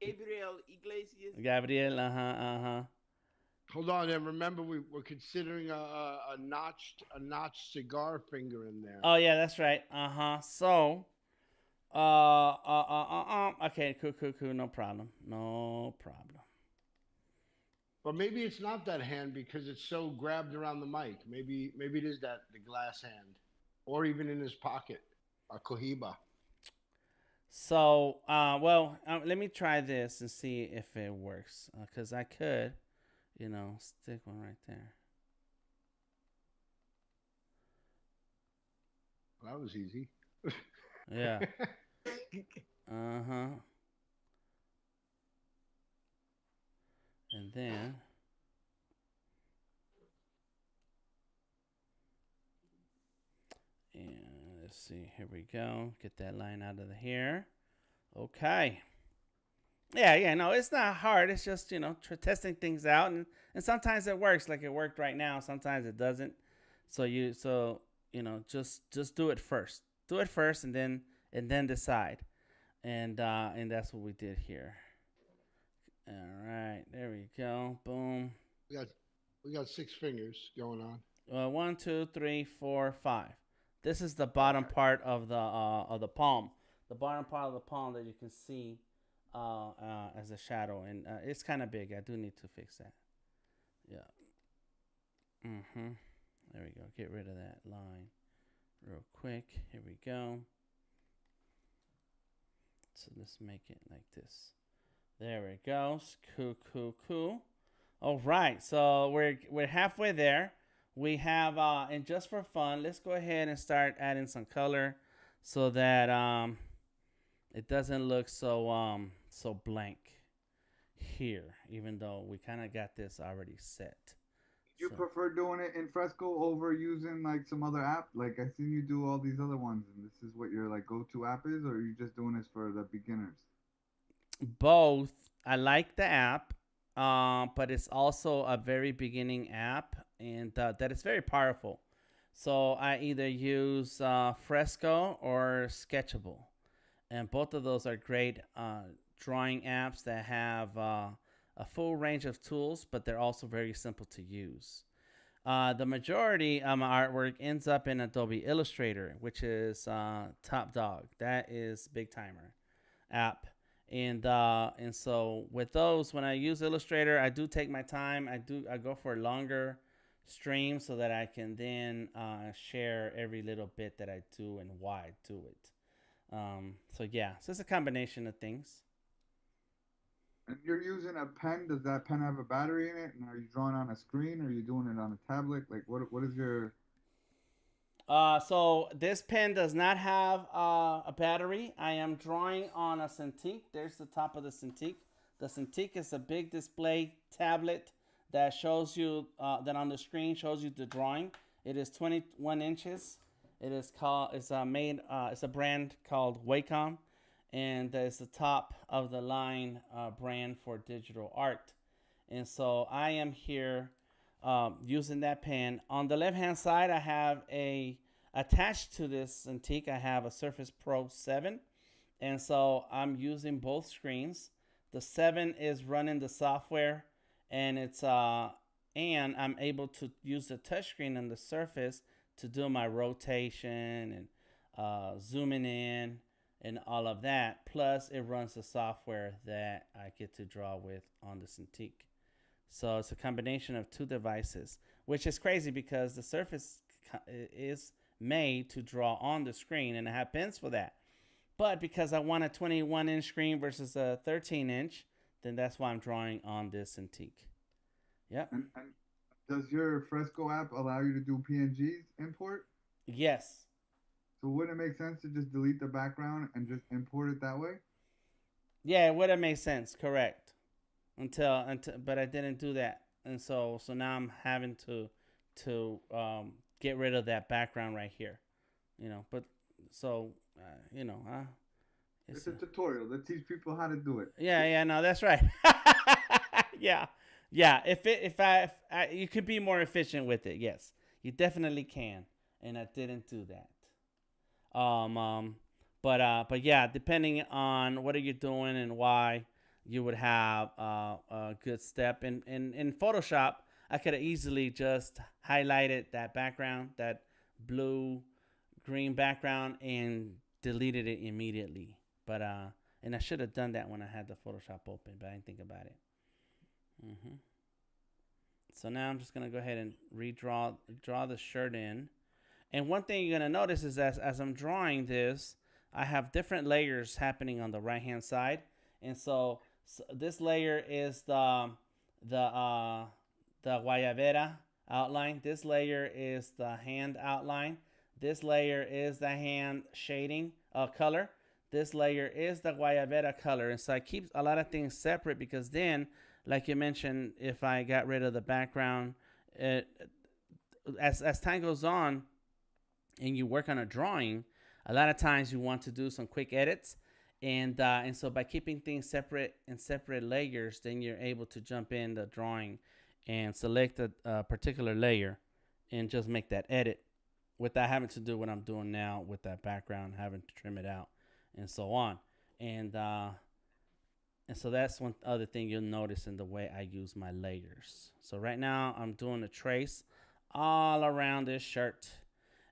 Gabriel Iglesias. Gabriel, Hold on, and remember we're considering a notched cigar finger in there. Oh yeah, that's right. So, okay, cool. No problem. But maybe it's not that hand because it's so grabbed around the mic. Maybe it is the glass hand, or even in his pocket, a cohiba. So, let me try this and see if it works. Because I could you know, stick one right there. Well, that was easy. Yeah. Uh-huh. And then let's see. Here we go. Get that line out of here. Okay. Yeah, no, it's not hard. It's just, you know, testing things out, and sometimes it works, like it worked right now. Sometimes it doesn't. So you know, just do it first. Do it first, and then decide. And that's what we did here. All right, there we go. Boom. We got 6 fingers going on. 1, 2, 3, 4, 5. This is the bottom part of the palm. The bottom part of the palm that you can see as a shadow, and it's kind of big. I do need to fix that. Yeah. There we go. Get rid of that line real quick. Here we go. So let's make it like this. There we go. Cool. All right. So we're halfway there. We have and just for fun, let's go ahead and start adding some color so that it doesn't look so blank here, even though we kind of got this already set. You prefer doing it in Fresco over using like some other app? Like I seen you do all these other ones, and this is what your like go-to app is, or are you just doing this for the beginners? Both. I like the app, but it's also a very beginning app, and that is very powerful. So I either use Fresco or Sketchable, and both of those are great drawing apps that have a full range of tools, but they're also very simple to use. The majority of my artwork ends up in Adobe Illustrator, which is top dog. That is big timer app. And so with those, when I use Illustrator, I do take my time. I go for longer streams so that I can then share every little bit that I do and why I do it. So it's a combination of things. And you're using a pen. Does that pen have a battery in it? And are you drawing on a screen, or are you doing it on a tablet? Like, what is your... So this pen does not have a battery. I am drawing on a Cintiq. There's the top of the Cintiq. The Cintiq is a big display tablet that shows you, that on the screen shows you the drawing. It is 21 inches. It is it's a brand called Wacom. And it's the top of the line brand for digital art. And so I am here using that pen. On the left hand side, I have attached to this Cintiq, I have a Surface Pro 7. And so I'm using both screens. The 7 is running the software, and and I'm able to use the touchscreen on the Surface to do my rotation and zooming in and all of that. Plus, it runs the software that I get to draw with on the Cintiq. So it's a combination of two devices, which is crazy because the Surface is made to draw on the screen, and I have pens for that. But because I want a 21-inch screen versus a 13-inch, then that's why I'm drawing on this Cintiq. Yep. And does your Fresco app allow you to do PNGs import? Yes. So wouldn't it make sense to just delete the background and just import it that way? Yeah, it would have made sense, correct. Until but I didn't do that. And so now I'm having to get rid of that background right here. You know, but so it's a tutorial that teach people how to do it. Yeah, no, that's right. Yeah. If I you could be more efficient with it, yes. You definitely can. And I didn't do that. But yeah, depending on what are you doing and why, you would have a good step. In Photoshop, I could have easily just highlighted that background, that blue-green background, and deleted it immediately. But and I should have done that when I had the Photoshop open, but I didn't think about it. So now I'm just gonna go ahead and draw the shirt in. And one thing you're going to notice is that as I'm drawing this, I have different layers happening on the right-hand side. And so this layer is the the guayabera outline. This layer is the hand outline. This layer is the hand shading color. This layer is the guayabera color. And so I keep a lot of things separate because then, like you mentioned, if I got rid of the background, as time goes on and you work on a drawing, a lot of times you want to do some quick edits. And so by keeping things separate in separate layers, then you're able to jump in the drawing and select a particular layer and just make that edit without having to do what I'm doing now with that background, having to trim it out and so on. And so that's one other thing you'll notice in the way I use my layers. So right now I'm doing a trace all around this shirt.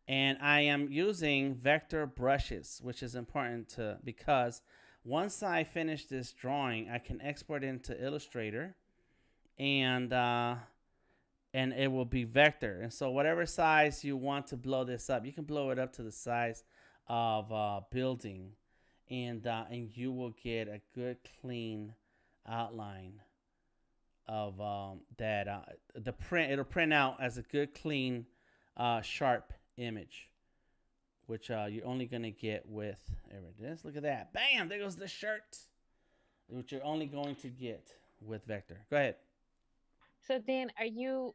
And I am using vector brushes, which is important because once I finish this drawing, I can export it into Illustrator, and it will be vector. And so whatever size you want to blow this up, you can blow it up to the size of building, and you will get a good clean outline of that. The print, it'll print out as a good clean sharp image, which you're only gonna get with, there it is, look at that, bam, there goes the shirt, which you're only going to get with vector. Go ahead. So Dan, you're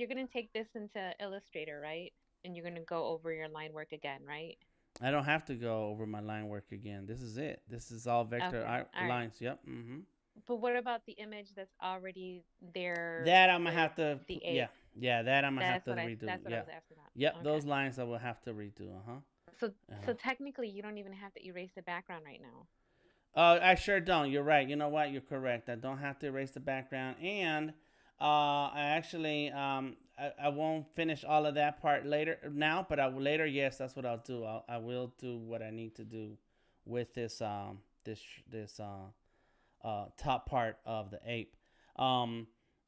gonna take this into Illustrator, right? And you're gonna go over your line work again, right? I don't have to go over my line work again. This is it. This is all vector lines. Right. Yep. Mm-hmm. But what about the image that's already there? That I'm gonna have to. Yeah. That I'm gonna have to redo. That's what I was asking about. Yep. Okay. Those lines I will have to redo. So technically, you don't even have to erase the background right now. I sure don't. You're right. You know what? You're correct. I don't have to erase the background, and I actually I won't finish all of that part later now, but later. Yes, that's what I'll do. I will do what I need to do with this top part of the ape.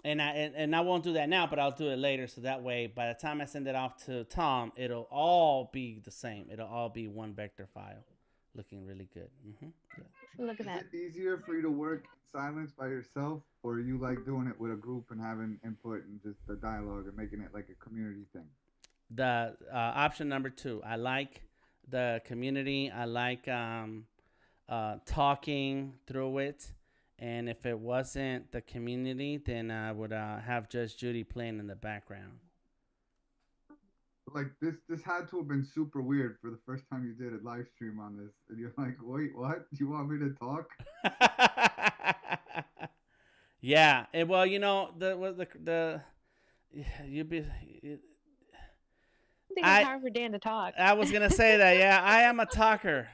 And I won't do that now, but I'll do it later. So that way, by the time I send it off to Tom, it'll all be the same. It'll all be one vector file, looking really good. Mm-hmm. Yeah. Look at that. Is it easier for you to work in silence by yourself, or you like doing it with a group and having input and just the dialogue and making it like a community thing? The option number 2. I like the community. I like talking through it. And if it wasn't the community, then I would have just Judy playing in the background. Like this had to have been super weird for the first time you did a live stream on this, and you're like, "Wait, what? Do you want me to talk?" Yeah. Well, you know you'd be. I think it's hard for Dan to talk. I was gonna say that. Yeah, I am a talker.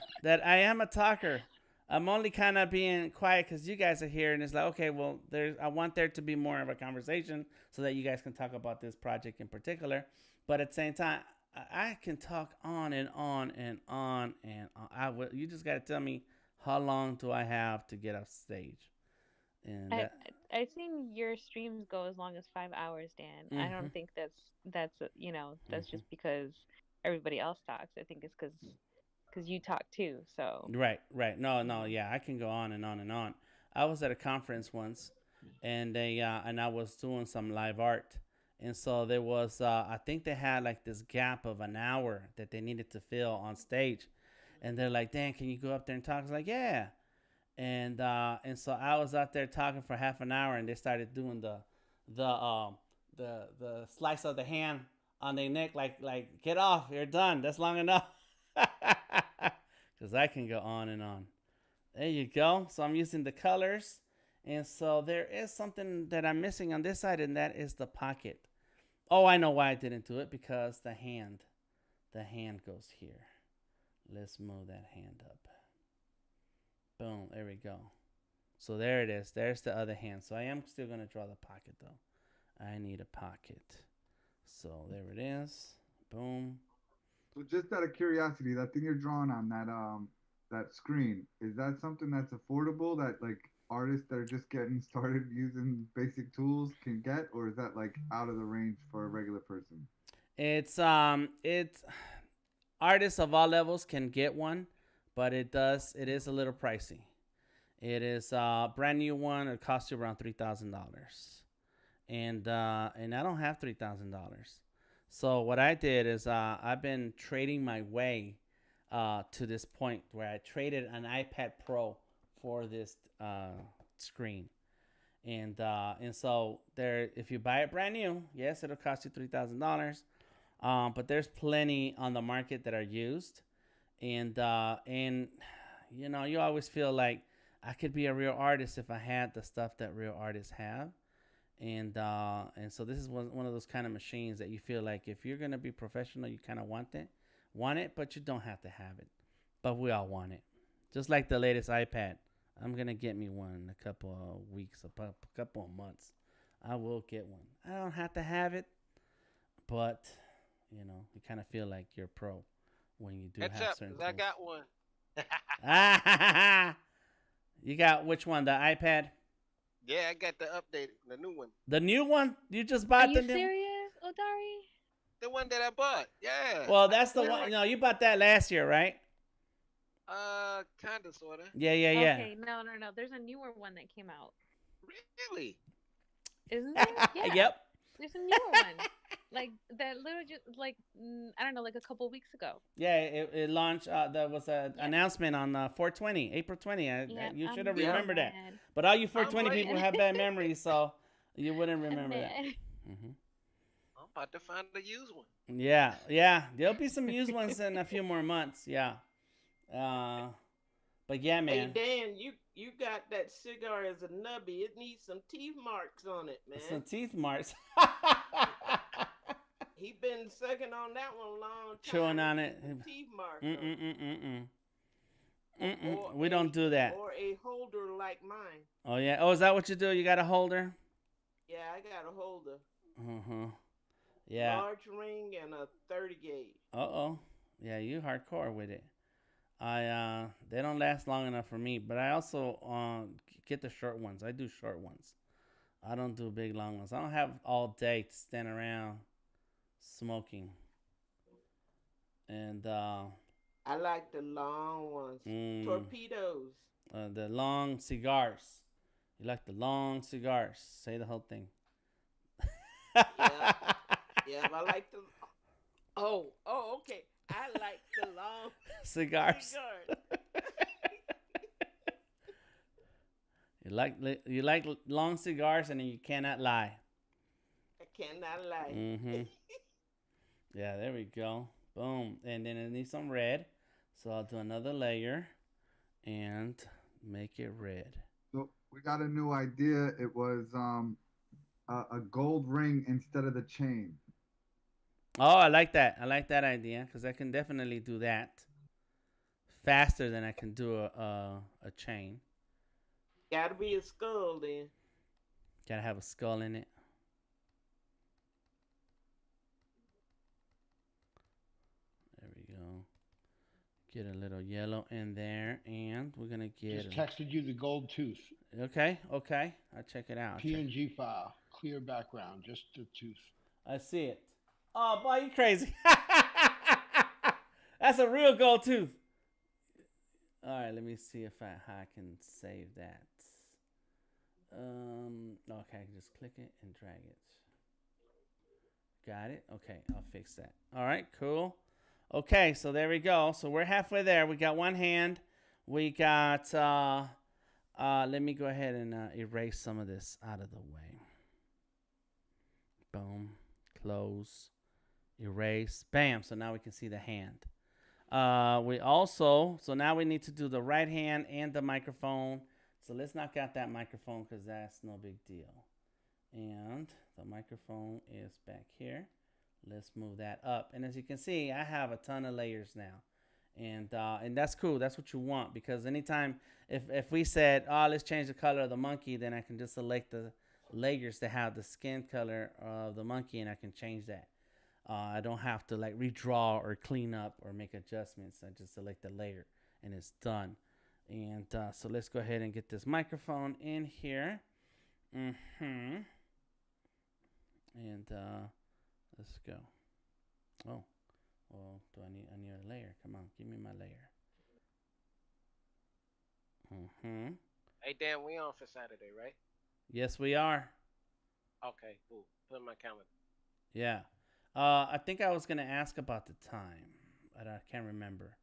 I'm only kind of being quiet because you guys are here, and it's like, okay, well, I want there to be more of a conversation so that you guys can talk about this project in particular. But at the same time, I can talk on and on and on and on. You just got to tell me how long do I have to get off stage. And I've seen your streams go as long as 5 hours, Dan. Mm-hmm. I don't think that's just because everybody else talks. I think it's because you talk too, so. Right. No, yeah, I can go on and on and on. I was at a conference once, and I was doing some live art, and so there was, I think they had like this gap of an hour that they needed to fill on stage, and they're like, "Dan, can you go up there and talk?" I was like, "Yeah," and so I was out there talking for half an hour, and they started doing the slice of the hand on their neck, like get off, you're done, that's long enough. Because I can go on and on. There you go. So I'm using the colors. And so there is something that I'm missing on this side, and that is the pocket. Oh, I know why I didn't do it. Because the hand goes here. Let's move that hand up. Boom. There we go. So there it is. There's the other hand. So I am still going to draw the pocket, though. I need a pocket. So there it is. Boom. So just out of curiosity, that thing you're drawing on that screen, is that something that's affordable that like artists that are just getting started using basic tools can get, or is that like out of the range for a regular person? It's artists of all levels can get one, but it is a little pricey. It is a brand new one. It costs you around $3,000. and I don't have $3,000. So what I did is I've been trading my way to this point where I traded an iPad Pro for this screen, and so there, if you buy it brand new, yes, it'll cost you $3,000. But there's plenty on the market that are used, and you know, you always feel like I could be a real artist if I had the stuff that real artists have. And so this is one of those kind of machines that you feel like if you're gonna be professional, you kind of want it, but you don't have to have it. But we all want it, just like the latest iPad. I'm gonna get me one in a couple of weeks, a couple of months. I will get one. I don't have to have it, but you know, you kind of feel like you're pro when you do have certain tools. I got one. You got which one? The iPad? Yeah, I got the updated, the new one. The new one? You just bought the new? Are you serious, Odari? The one that I bought. Yeah. Well, that's the one. No, you bought that last year, right? Kinda, sorta. Yeah. Okay, no. There's a newer one that came out. Really? Isn't there? Yeah. Yep. There's a newer one. Like that little, like I don't know, like a couple of weeks ago. Yeah, it launched. There was an announcement on 420, April 20. You should have remembered that. But all you 420 people have bad memories, so you wouldn't remember that. I'm about to find a used one. Yeah. There'll be some used ones in a few more months. Yeah. But yeah, man. Hey Dan, you got that cigar as a nubby. It needs some teeth marks on it, man. Some teeth marks. He been sucking on that one long time. Chewing on it. Teeth marks. We don't do that. Or a holder like mine. Oh yeah. Oh, is that what you do? You got a holder? Yeah, I got a holder. Yeah. Large ring and a 30 gauge. Yeah, you hardcore with it. They don't last long enough for me, but I also get the short ones. I do short ones. I don't do big long ones. I don't have all day to stand around smoking. And I like the long ones. Torpedoes. The long cigars. You like the long cigars. Say the whole thing. Yeah, I like the. Oh, okay. I like the long cigars. You like long cigars, and you cannot lie. I cannot lie. Yeah, there we go. Boom. And then it needs some red, so I'll do another layer and make it red. So we got a new idea. It was a gold ring instead of the chain. Oh, I like that. I like that idea because I can definitely do that faster than I can do a chain. Gotta be a skull then. Gotta have a skull in it. There we go. Get a little yellow in there, and we're gonna get. Just texted you the gold tooth. Okay. I'll check it out. PNG file, clear background, just the tooth. I see it. Oh boy, you crazy! That's a real gold tooth. All right, let me see if how I can save that. Okay, I can just click it and drag it. Got it. Okay, I'll fix that. All right, cool. Okay, so there we go. So we're halfway there. We got one hand. We got. Let me go ahead and erase some of this out of the way. Boom. Close. Erase. Bam. So now we can see the hand. So now we need to do the right hand and the microphone. So let's knock out that microphone because that's no big deal. And the microphone is back here. Let's move that up. And as you can see, I have a ton of layers now. And that's cool. That's what you want, because anytime if we said, let's change the color of the monkey, then I can just select the layers that have the skin color of the monkey, and I can change that. I don't have to like redraw or clean up or make adjustments. I just select the layer and it's done. And so let's go ahead and get this microphone in here. And let's go. Oh, well, I need a layer. Come on, give me my layer. Hey Dan, we on for Saturday, right? Yes, we are. Okay, cool. Put in my calendar. Yeah. I think I was gonna ask about the time, but I can't remember.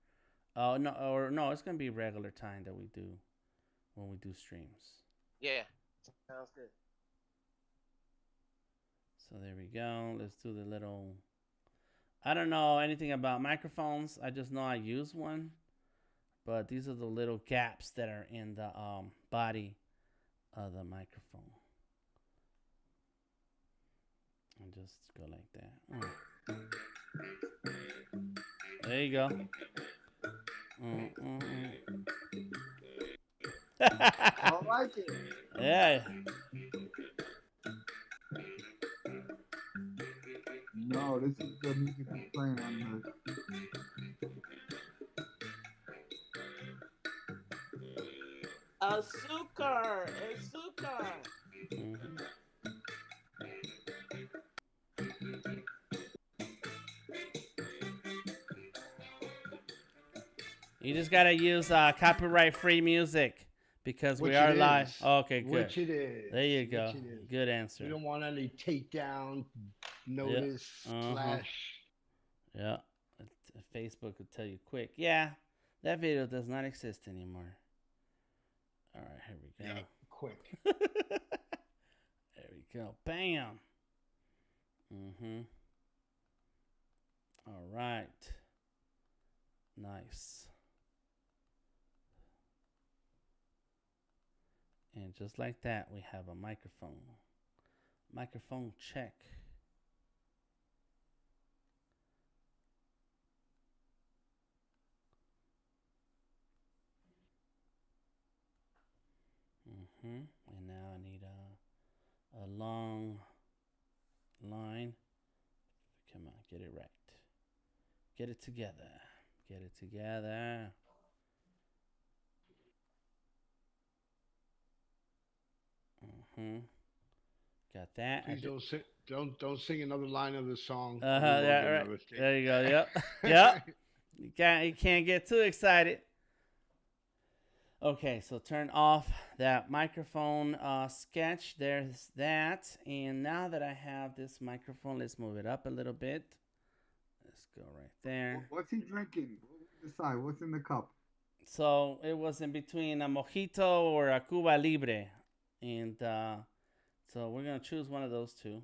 Oh no, or no, it's gonna be regular time that we do when we do streams. Yeah, sounds good. So there we go. Let's do the little. I don't know anything about microphones. I just know I use one, but these are the little gaps that are in the body of the microphone. And just go like that. There you go. I like it. Yeah. No, this is the music that's playing on Azúcar. You just gotta use copyright-free music because we Which are it live. is. Okay, good. Which it is. There you go. Which it is. Good answer. We don't want any takedown notice slash. Yeah. Facebook will tell you quick. Yeah, that video does not exist anymore. All right, here we go. Yeah, quick. There we go. Bam. All right. Nice. And just like that, we have a microphone. Microphone check. And now I need a long line. Come on, get it right. Get it together. Get it together. Got that. Please don't sing another line of the song. Yeah, right. There you go. Yep. Yep. You can't get too excited. Okay, so turn off that microphone sketch. There's that. And now that I have this microphone, let's move it up a little bit. Let's go right there. What's he drinking? Decide what's in the cup. So it was in between a mojito or a Cuba Libre. And so we're going to choose one of those two.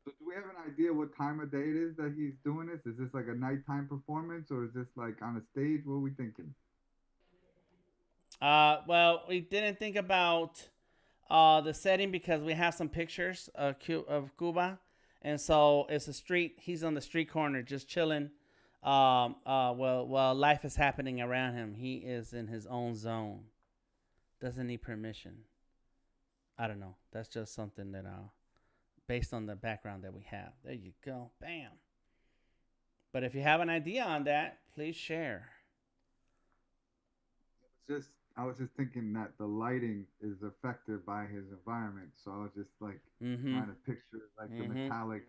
So do we have an idea what time of day it is that he's doing this? Is this like a nighttime performance or is this like on a stage? What are we thinking? Well, we didn't think about the setting because we have some pictures of Cuba. And so it's a street. He's on the street corner just chilling. While life is happening around him, he is in his own zone. Doesn't need permission. I don't know. That's just something that based on the background that we have. There you go. Bam. But if you have an idea on that, please share. I was just thinking that the lighting is affected by his environment. So I was just like trying to picture like the metallic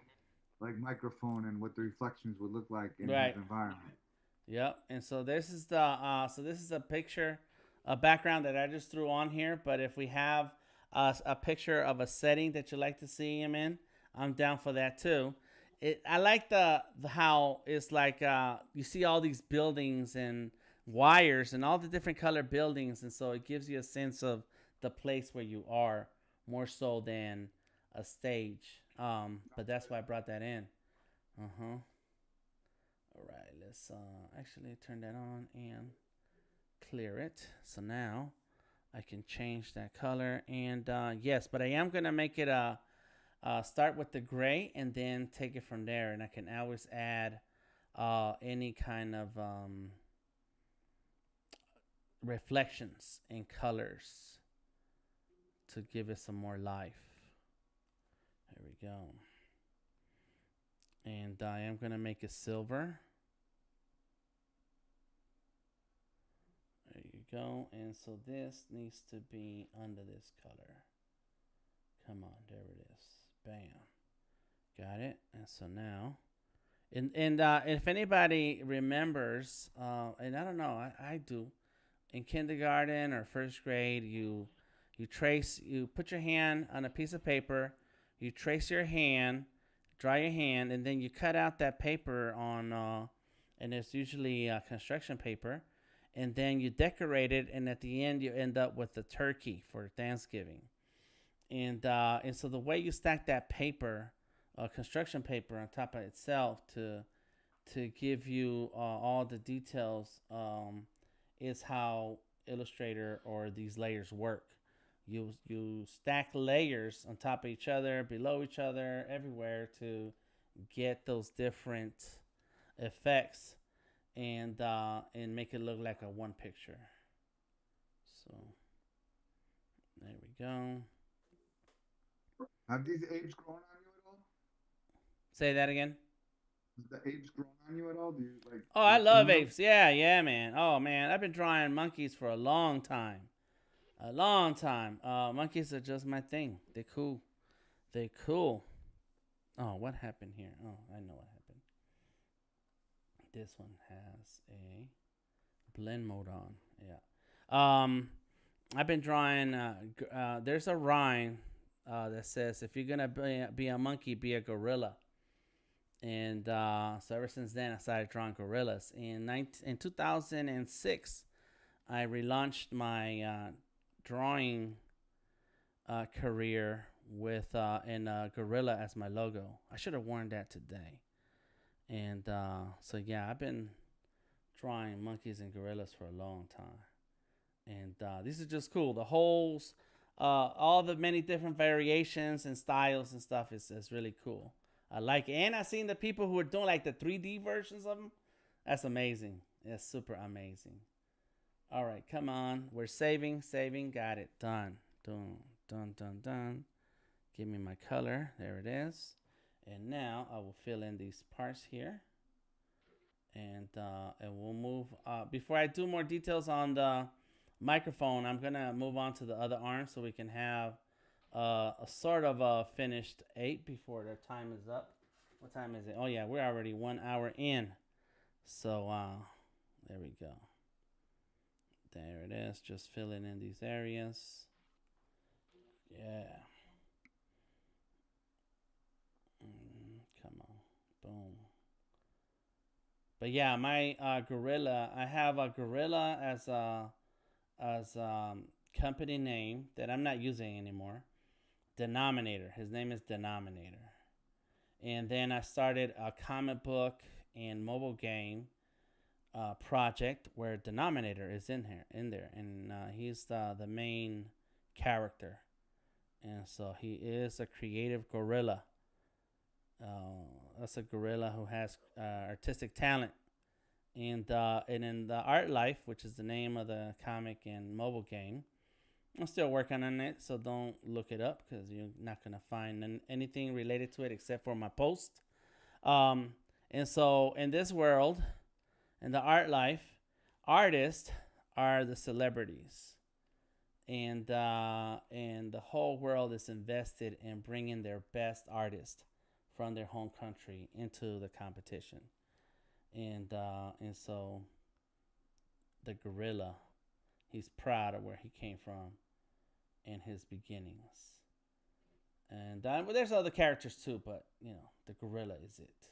like microphone and what the reflections would look like in his environment. Yep. And so this is a picture, a background that I just threw on here. But if we have a picture of a setting that you'd like to see him in, I'm down for that too. I like the how it's like you see all these buildings and wires and all the different color buildings, and so it gives you a sense of the place where you are more so than a stage. But that's why I brought that in. All right, let's actually turn that on and clear it. So now I can change that color, and yes, but I am gonna make it start with the gray and then take it from there, and I can always add any kind of reflections and colors to give it some more life. There we go. And I am going to make it silver. There you go. And so this needs to be under this color. Come on, there it is. Bam. Got it. And so now, and if anybody remembers, and I don't know, I do, in kindergarten or first grade, you put your hand on a piece of paper, You trace your hand, draw your hand, and then you cut out that paper on, and it's usually construction paper, and then you decorate it, and at the end you end up with a turkey for Thanksgiving. And so the way you stack that paper, construction paper on top of itself to give you all the details, is how Illustrator or these layers work. You stack layers on top of each other, below each other, everywhere to get those different effects and make it look like a one picture. So there we go. Have these apes grown on you at all? Say that again. Has the apes grown on you at all? Do you like? Oh, I love apes. Yeah, man. Oh, man, I've been drawing monkeys for a long time. Monkeys are just my thing. They're cool. Oh, what happened here? Oh, I know what happened. This one has a blend mode on. Yeah. I've been drawing. There's a rhyme that says, "If you're gonna be a monkey, be a gorilla." And so ever since then, I started drawing gorillas. In 2006, I relaunched my drawing career with a gorilla as my logo. I should have worn that today. And so yeah, I've been drawing monkeys and gorillas for a long time. And these are just cool. The holes, all the many different variations and styles and stuff is really cool. I like it. And I've seen the people who are doing like the 3D versions of them. That's amazing. It's super amazing. All right, come on. We're saving. Got it. Done. Give me my color. There it is. And now I will fill in these parts here. And we'll move. Before I do more details on the microphone, I'm going to move on to the other arm so we can have a sort of a finished ape before the time is up. What time is it? Oh, yeah, we're already 1 hour in. So there we go. There it is. Just filling in these areas. Yeah. Come on. Boom. But yeah, my gorilla, I have a gorilla as company name that I'm not using anymore. Denominator. His name is Denominator. And then I started a comic book and mobile game project where Denominator is in there, and he's the main character. And so he is a creative gorilla. That's a gorilla who has artistic talent. And in the Art Life, which is the name of the comic and mobile game, I'm still working on it, so don't look it up because you're not going to find anything related to it except for my post. And so in this world, in the Art Life, artists are the celebrities. And the whole world is invested in bringing their best artists from their home country into the competition. And so the gorilla, he's proud of where he came from and his beginnings. And there's other characters too, but the gorilla is it.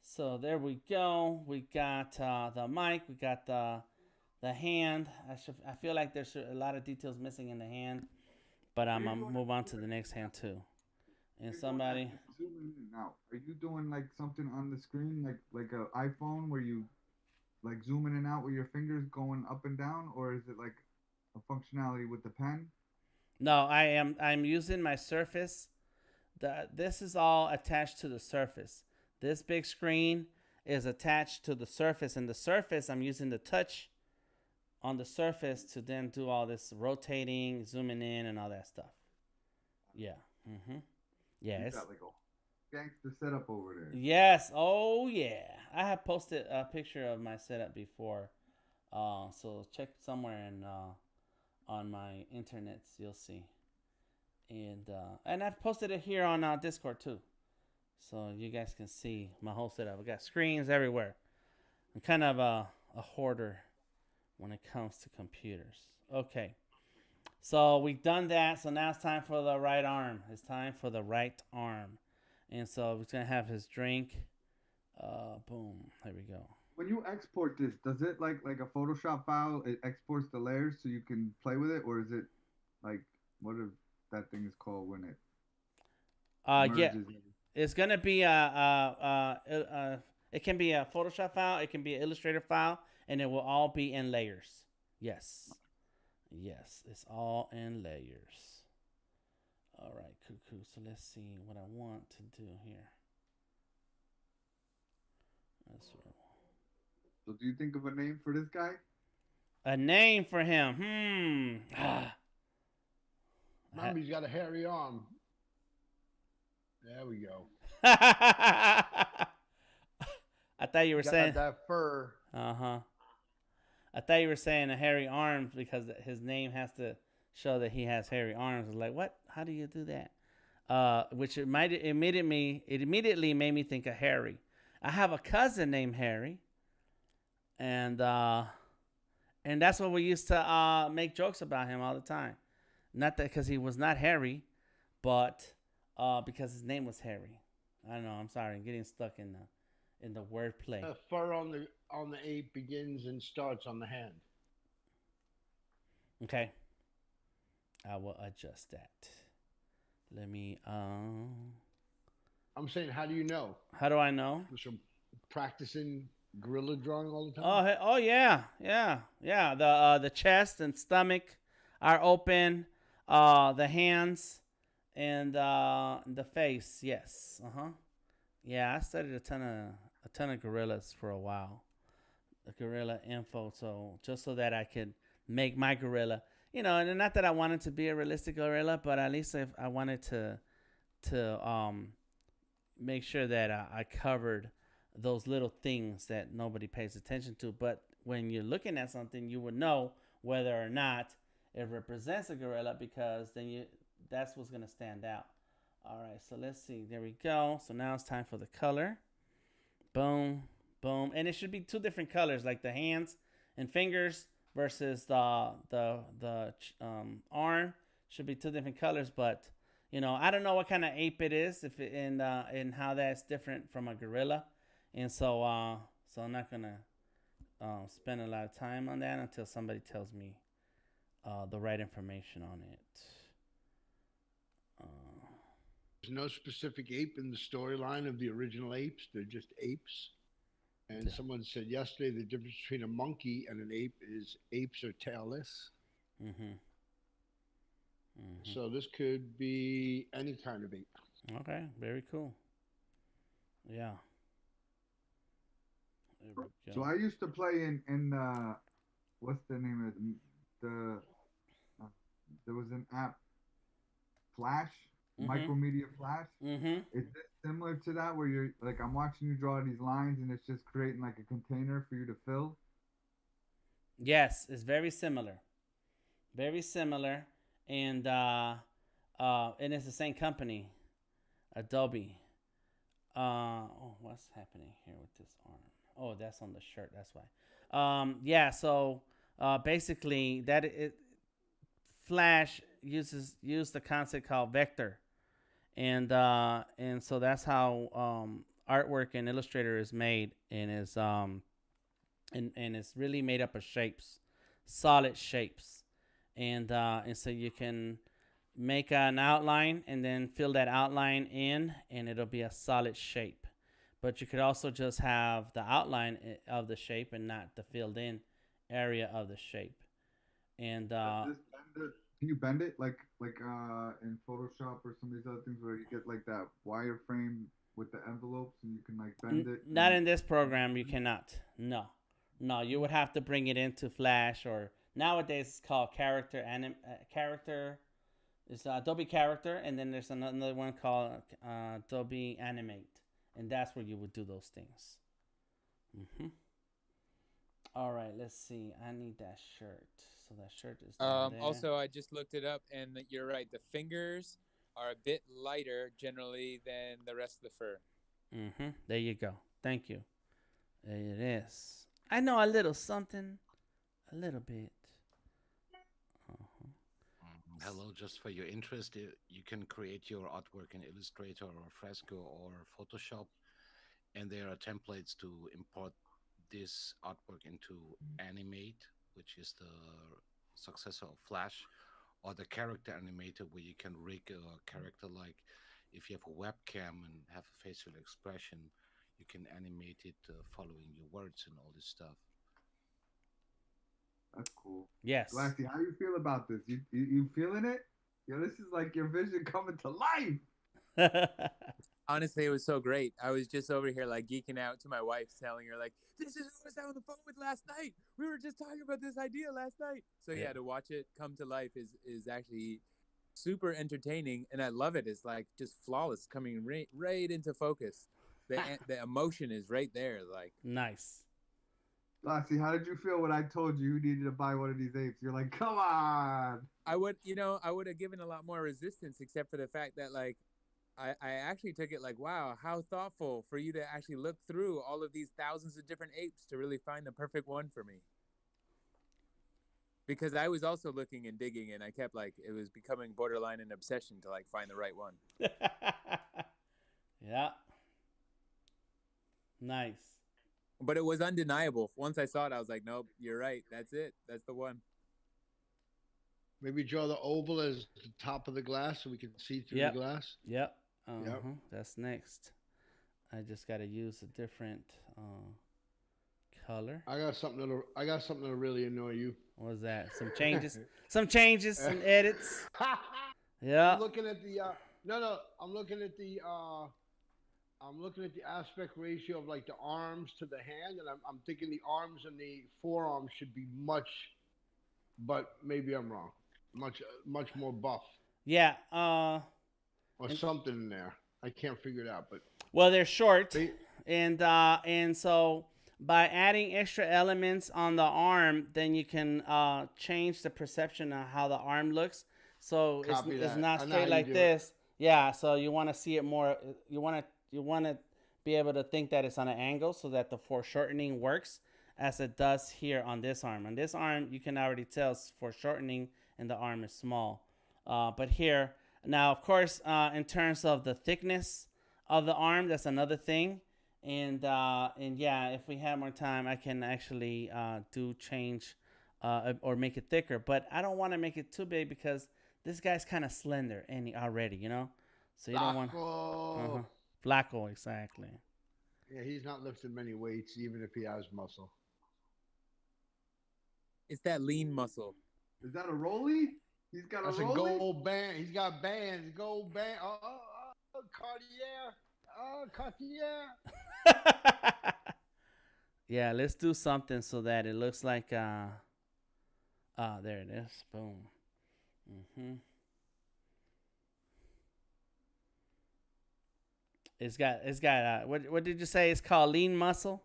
So there we go. We got the mic. We got the hand. I feel like there's a lot of details missing in the hand, but I'm gonna move on to the next hand too. And somebody zooming in now. Are you doing like something on the screen, like an iPhone, where you like zoom in and out with your fingers going up and down, or is it like a functionality with the pen? No, I'm using my Surface. This is all attached to the Surface. This big screen is attached to the Surface, and the Surface, I'm using the touch on the Surface to then do all this rotating, zooming in, and all that stuff. Yeah. Yeah. You got like a gangster setup over there. Yes. Oh yeah. I have posted a picture of my setup before, so check somewhere on my internets, you'll see. And I've posted it here on Discord too, so you guys can see my whole setup. I got screens everywhere. I'm kind of a hoarder when it comes to computers. Okay, So we've done that. So now it's time for the right arm. It's time for the right arm. And so he's going to have his drink. Boom. There we go. When you export this, does it like a Photoshop file? It exports the layers so you can play with it, or is it like what if that thing is called when it Yeah. merges? It's going to be it can be a Photoshop file, it can be an Illustrator file, and it will all be in layers. Yes. Yes, it's all in layers. All right, cuckoo. So let's see what I want to do here. So do you think of a name for this guy? A name for him? Remember, he's got a hairy arm. There we go. I thought you were saying that fur. I thought you were saying a hairy arms because his name has to show that he has hairy arms. I was like, what? How do you do that? Which immediately made me think of Harry. I have a cousin named Harry, and that's what we used to make jokes about him all the time. Not that because he was not Harry, but because his name was Harry. I don't know. I'm sorry. I'm getting stuck in the wordplay. The fur on the ape begins and starts on the hand. Okay. I will adjust that. Let me. I'm saying, how do you know? How do I know? Because I'm practicing gorilla drawing all the time. Oh yeah. The chest and stomach are open. The hands and the face. Yes. Yeah, I studied a ton of gorillas for a while. The gorilla info, so just so that I could make my gorilla. You know, and not that I wanted to be a realistic gorilla, but at least if I wanted to make sure that I covered those little things that nobody pays attention to. But when you're looking at something, you would know whether or not it represents a gorilla, because then that's what's gonna stand out. All right, so let's see. There we go. So now it's time for the color. Boom, boom, and it should be two different colors, like the hands and fingers versus the arm should be two different colors. But you know, I don't know what kind of ape it is, if it, and how that's different from a gorilla, and so I'm not gonna spend a lot of time on that until somebody tells me the right information on it. There's no specific ape in the storyline of the original apes. They're just apes. And someone said yesterday the difference between a monkey and an ape is apes are tailless. So this could be any kind of ape. Okay, very cool. Yeah. So I used to play in what's the name of the there was an app, Flash, Micromedia Flash. Is this similar to that, where you're like, I'm watching you draw these lines and it's just creating like a container for you to fill? Yes, it's very similar. Very similar. And it's the same company, Adobe. What's happening here with this arm? Oh, that's on the shirt. That's why. Yeah. So basically, Flash used the concept called vector, and so that's how artwork in Illustrator is made, and is and it's really made up of shapes, solid shapes, and so you can make an outline and then fill that outline in, and it'll be a solid shape. But you could also just have the outline of the shape and not the filled in area of the shape. And can you bend it like in Photoshop or some of these other things where you get like that wireframe with the envelopes and you can like bend it? Not in this program, you cannot. No, you would have to bring it into Flash, or nowadays it's called character. It's Adobe Character, and then there's another one called Adobe Animate, and that's where you would do those things. All right, let's see. I need that shirt. So that shirt is down there. Also, I just looked it up, and you're right. The fingers are a bit lighter generally than the rest of the fur. There you go. Thank you. There it is. I know a little something, a little bit. Hello, just for your interest, you can create your artwork in Illustrator or Fresco or Photoshop, and there are templates to import this artwork into Animate, which is the successor of Flash, or the character animator, where you can rig a character like if you have a webcam and have a facial expression, you can animate it following your words and all this stuff. That's cool. Yes. Glassy, how you feel about this? You feeling it? Yo, this is like your vision coming to life. Honestly, it was so great. I was just over here like geeking out to my wife, telling her like, "This is who I was on the phone with last night. We were just talking about this idea last night." So yeah, to watch it come to life is actually super entertaining, and I love it. It's like just flawless, coming right into focus. The emotion is right there. Like nice. Lassie, how did you feel when I told you needed to buy one of these apes? You're like, come on. I would have given a lot more resistance, except for the fact that like I actually took it like, wow, how thoughtful for you to actually look through all of these thousands of different apes to really find the perfect one for me. Because I was also looking and digging, and I kept like, it was becoming borderline an obsession to like find the right one. Yeah. Nice. But it was undeniable. Once I saw it, I was like, nope, you're right. That's it. That's the one. Maybe draw the oval as the top of the glass so we can see through the glass. Yep. That's next. I just got to use a different color. I got something that'll really annoy you. What was that? Some changes. Some edits. Yeah. I'm looking at the I'm looking at the aspect ratio of like the arms to the hand, and I'm thinking the arms and the forearms should be much, but maybe I'm wrong. Much more buff. Yeah. Or something in there. I can't figure it out, but well, they're short, and so by adding extra elements on the arm, then you can change the perception of how the arm looks. So it's not straight like this. Yeah. So you want to see it more. You want to be able to think that it's on an angle so that the foreshortening works as it does here on this arm. On this arm, you can already tell it's foreshortening and the arm is small. But here, now, of course, in terms of the thickness of the arm, that's another thing. And yeah, if we have more time, I can actually do change or make it thicker. But I don't want to make it too big because this guy's kind of slender already, you know? So you don't want... Flacco, exactly. Yeah, he's not lifting many weights, even if he has muscle. It's that lean muscle. Is that a rollie? He's got That's a rollie? That's a gold band. He's got bands. Gold band. Cartier. Cartier. Yeah, let's do something so that it looks like... there it is. Boom. It's got what did you say? It's called lean muscle.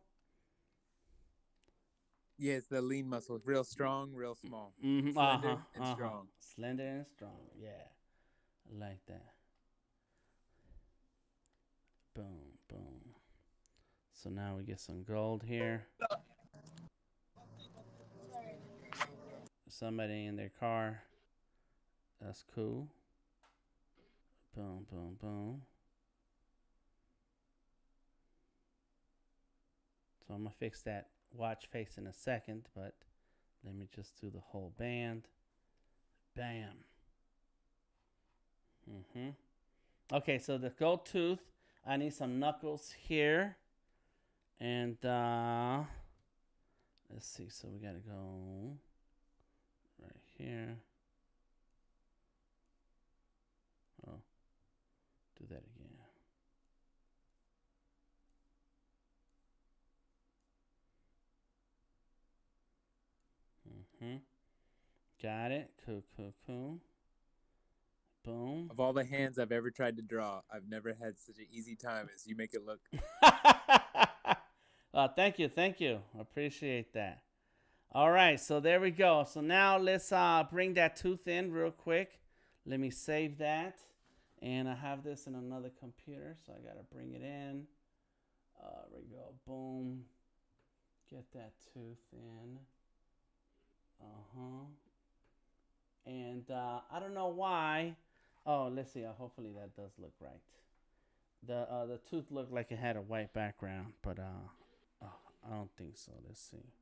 Yeah, it's the lean muscle. Real strong, real small. Slender and strong. Slender and strong. Yeah, I like that. Boom, boom. So now we get some gold here. Somebody in their car. That's cool. Boom, boom, boom. So I'm going to fix that watch face in a second, but let me just do the whole band. Bam. Okay, so the gold tooth, I need some knuckles here. And let's see, so we got to go right here. Oh, do that again. Got it. Cool. Boom. Of all the hands I've ever tried to draw, I've never had such an easy time as you make it look. Thank you. Appreciate that. All right, so there we go. So now let's bring that tooth in real quick. Let me save that. And I have this in another computer, so I got to bring it in. There we go. Boom. Get that tooth in. And I don't know why. Oh, let's see. Hopefully that does look right. The tooth looked like it had a white background, but oh, I don't think so. Let's see.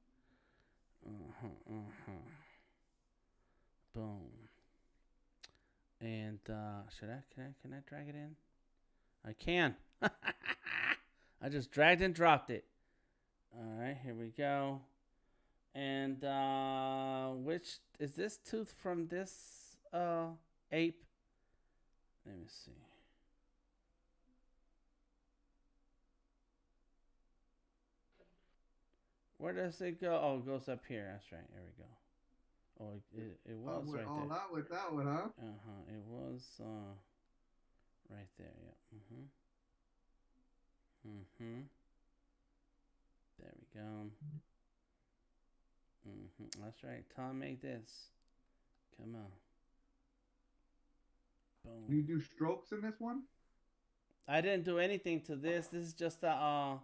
Boom. And should I? Can I drag it in? I can. I just dragged and dropped it. All right, here we go. And which is this tooth from this ape? Let me see. Where does it go? Oh, it goes up here. That's right. There we go. Oh, it was right all there. out with that one, huh? It was right there. Yeah. There we go. That's right. Tom made this. Come on. Boom. Do you do strokes in this one? I didn't do anything to this. This is just a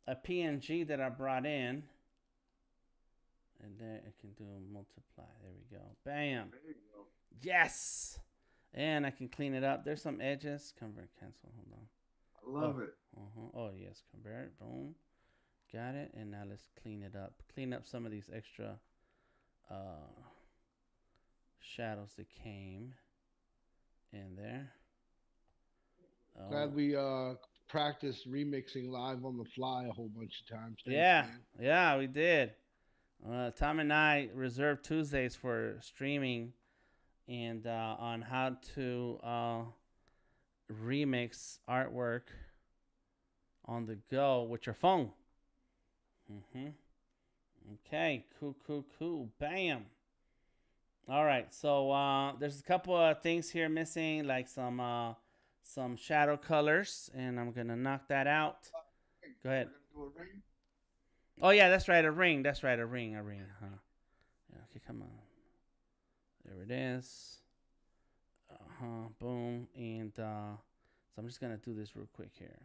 PNG that I brought in. And then it can do multiply. There we go. Bam. There you go. Yes. And I can clean it up. There's some edges. Convert, cancel. Hold on. I love it. Oh, yes. Convert. Boom. Got it. And now let's clean it up. Clean up some of these extra shadows that came in there. Glad we practiced remixing live on the fly a whole bunch of times. Thanks, Yeah. man. Yeah, we did. Tom and I reserved Tuesdays for streaming and on how to remix artwork on the go with your phone. Okay, cool. Bam. All right, so there's a couple of things here missing, like some shadow colors, and I'm gonna knock that out. Go ahead. We're gonna do a ring. Oh yeah, that's right, a ring. That's right, a ring. Huh? Yeah, okay, come on. There it is. Boom, and so I'm just gonna do this real quick here.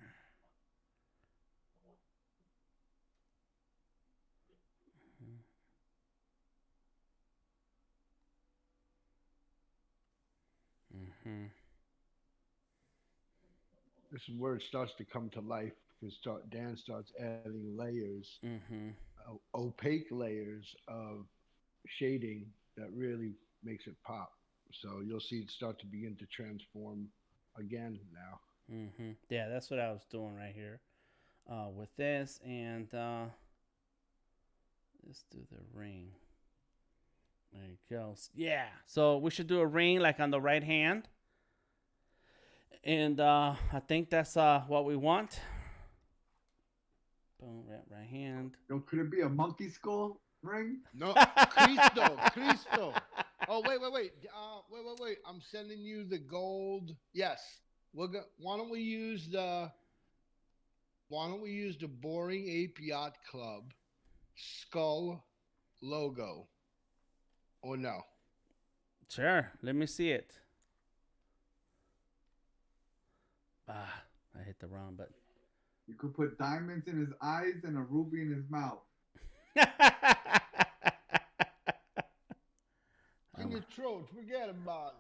This is where it starts to come to life because Dan starts adding layers, opaque layers of shading that really makes it pop. So you'll see it start to begin to transform again now. Yeah, that's what I was doing right here with this, and let's do the ring. There you go. Yeah, so we should do a ring like on the right hand. And I think that's what we want. Boom, right hand. Yo, could it be a monkey skull ring? No, Cristo. Oh, wait. I'm sending you the gold. Yes. Why don't we use the Boring Ape Yacht Club skull logo? Or no? Sure. Let me see it. I hit the wrong button. You could put diamonds in his eyes and a ruby in his mouth. In your throat, forget about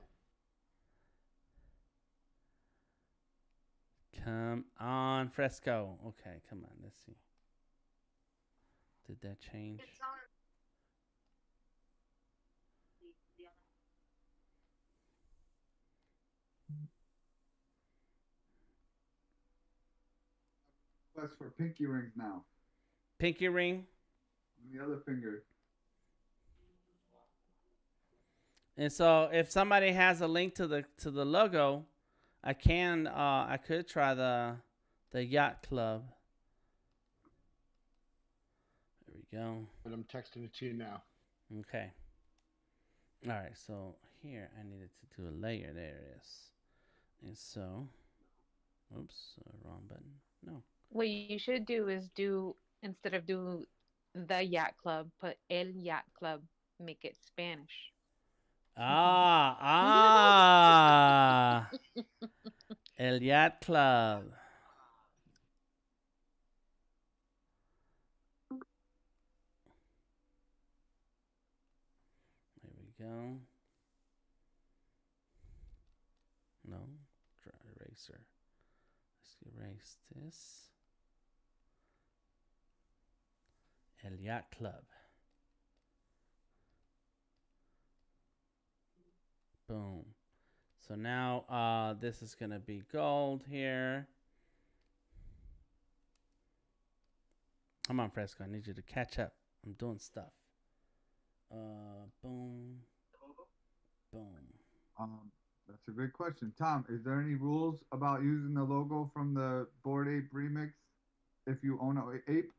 it. Come on, Fresco. Okay, come on. Let's see. Did that change? That's for pinky rings now. Pinky ring. The other finger. And so, if somebody has a link to the logo, I could try the Yacht Club. There we go. But I'm texting it to you now. Okay. All right. So here I needed to do a layer. There it is. And so, oops, wrong button. No. What you should do is instead of do the Yacht Club, put El Yacht Club, make it Spanish. El Yacht Club. go. No, dry eraser. Let's erase this. El Yacht Club. Boom. So now this is going to be gold here. Come on, Fresco. I need you to catch up. I'm doing stuff. Boom. Boom. That's a great question. Tom, is there any rules about using the logo from the BoredApe remix if you own an ape?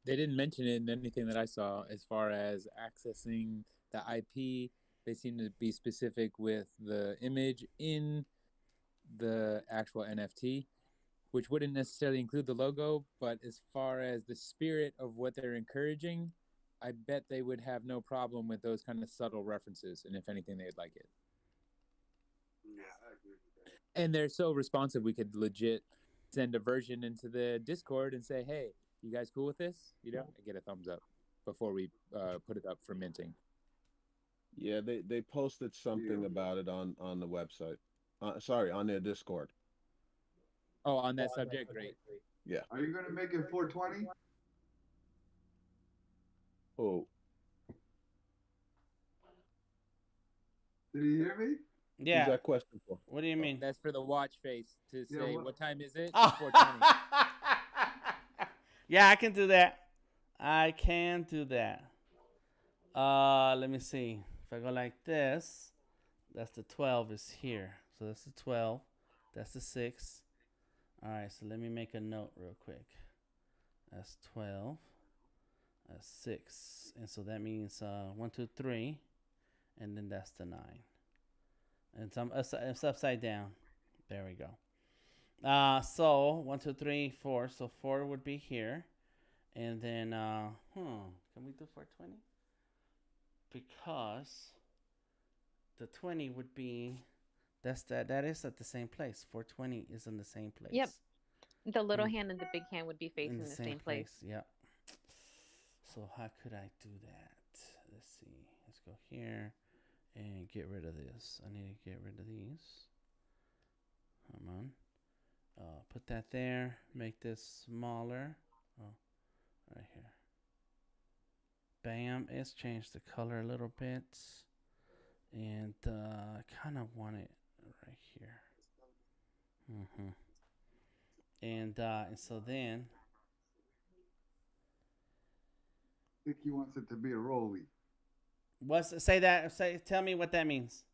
They didn't mention it in anything that I saw as far as accessing the IP. They seem to be specific with the image in the actual NFT, which wouldn't necessarily include the logo, but as far as the spirit of what they're encouraging, I bet they would have no problem with those kind of subtle references, and if anything, they'd like it. Yeah, I agree with that. And they're so responsive, we could legit send a version into the Discord and say, hey, you guys cool with this? You know, and get a thumbs up before we put it up for minting. Yeah, they posted something about it on the website. Sorry, on their Discord. Oh, on that subject, great. Yeah. Are you gonna make it 420? Oh. Did you hear me? Yeah. Who's that question for? What do you mean? That's for the watch face to say, what time is it? Oh. 4:20. Yeah, I can do that. I can do that. Let me see. If I go like this, that's the 12 is here. So that's the 12. That's the 6. All right, so let me make a note real quick. That's 12. That's 6. And so that means 1, 2, 3. And then that's the 9. And it's upside down. There we go. So 1, 2, 3, 4. So 4 would be here. And then, can we do 420? Because the 20 would be, that is at the same place. 420 is in the same place. Yep. The little hand and the big hand would be facing the same place. Yep. So how could I do that? Let's see. Let's go here and get rid of this. I need to get rid of these. Come on. Put that there. Make this smaller. Oh, right here. Bam. It's changed the color a little bit. And I kind of want it right here. And so then. I think he wants it to be a rolly. Tell me what that means.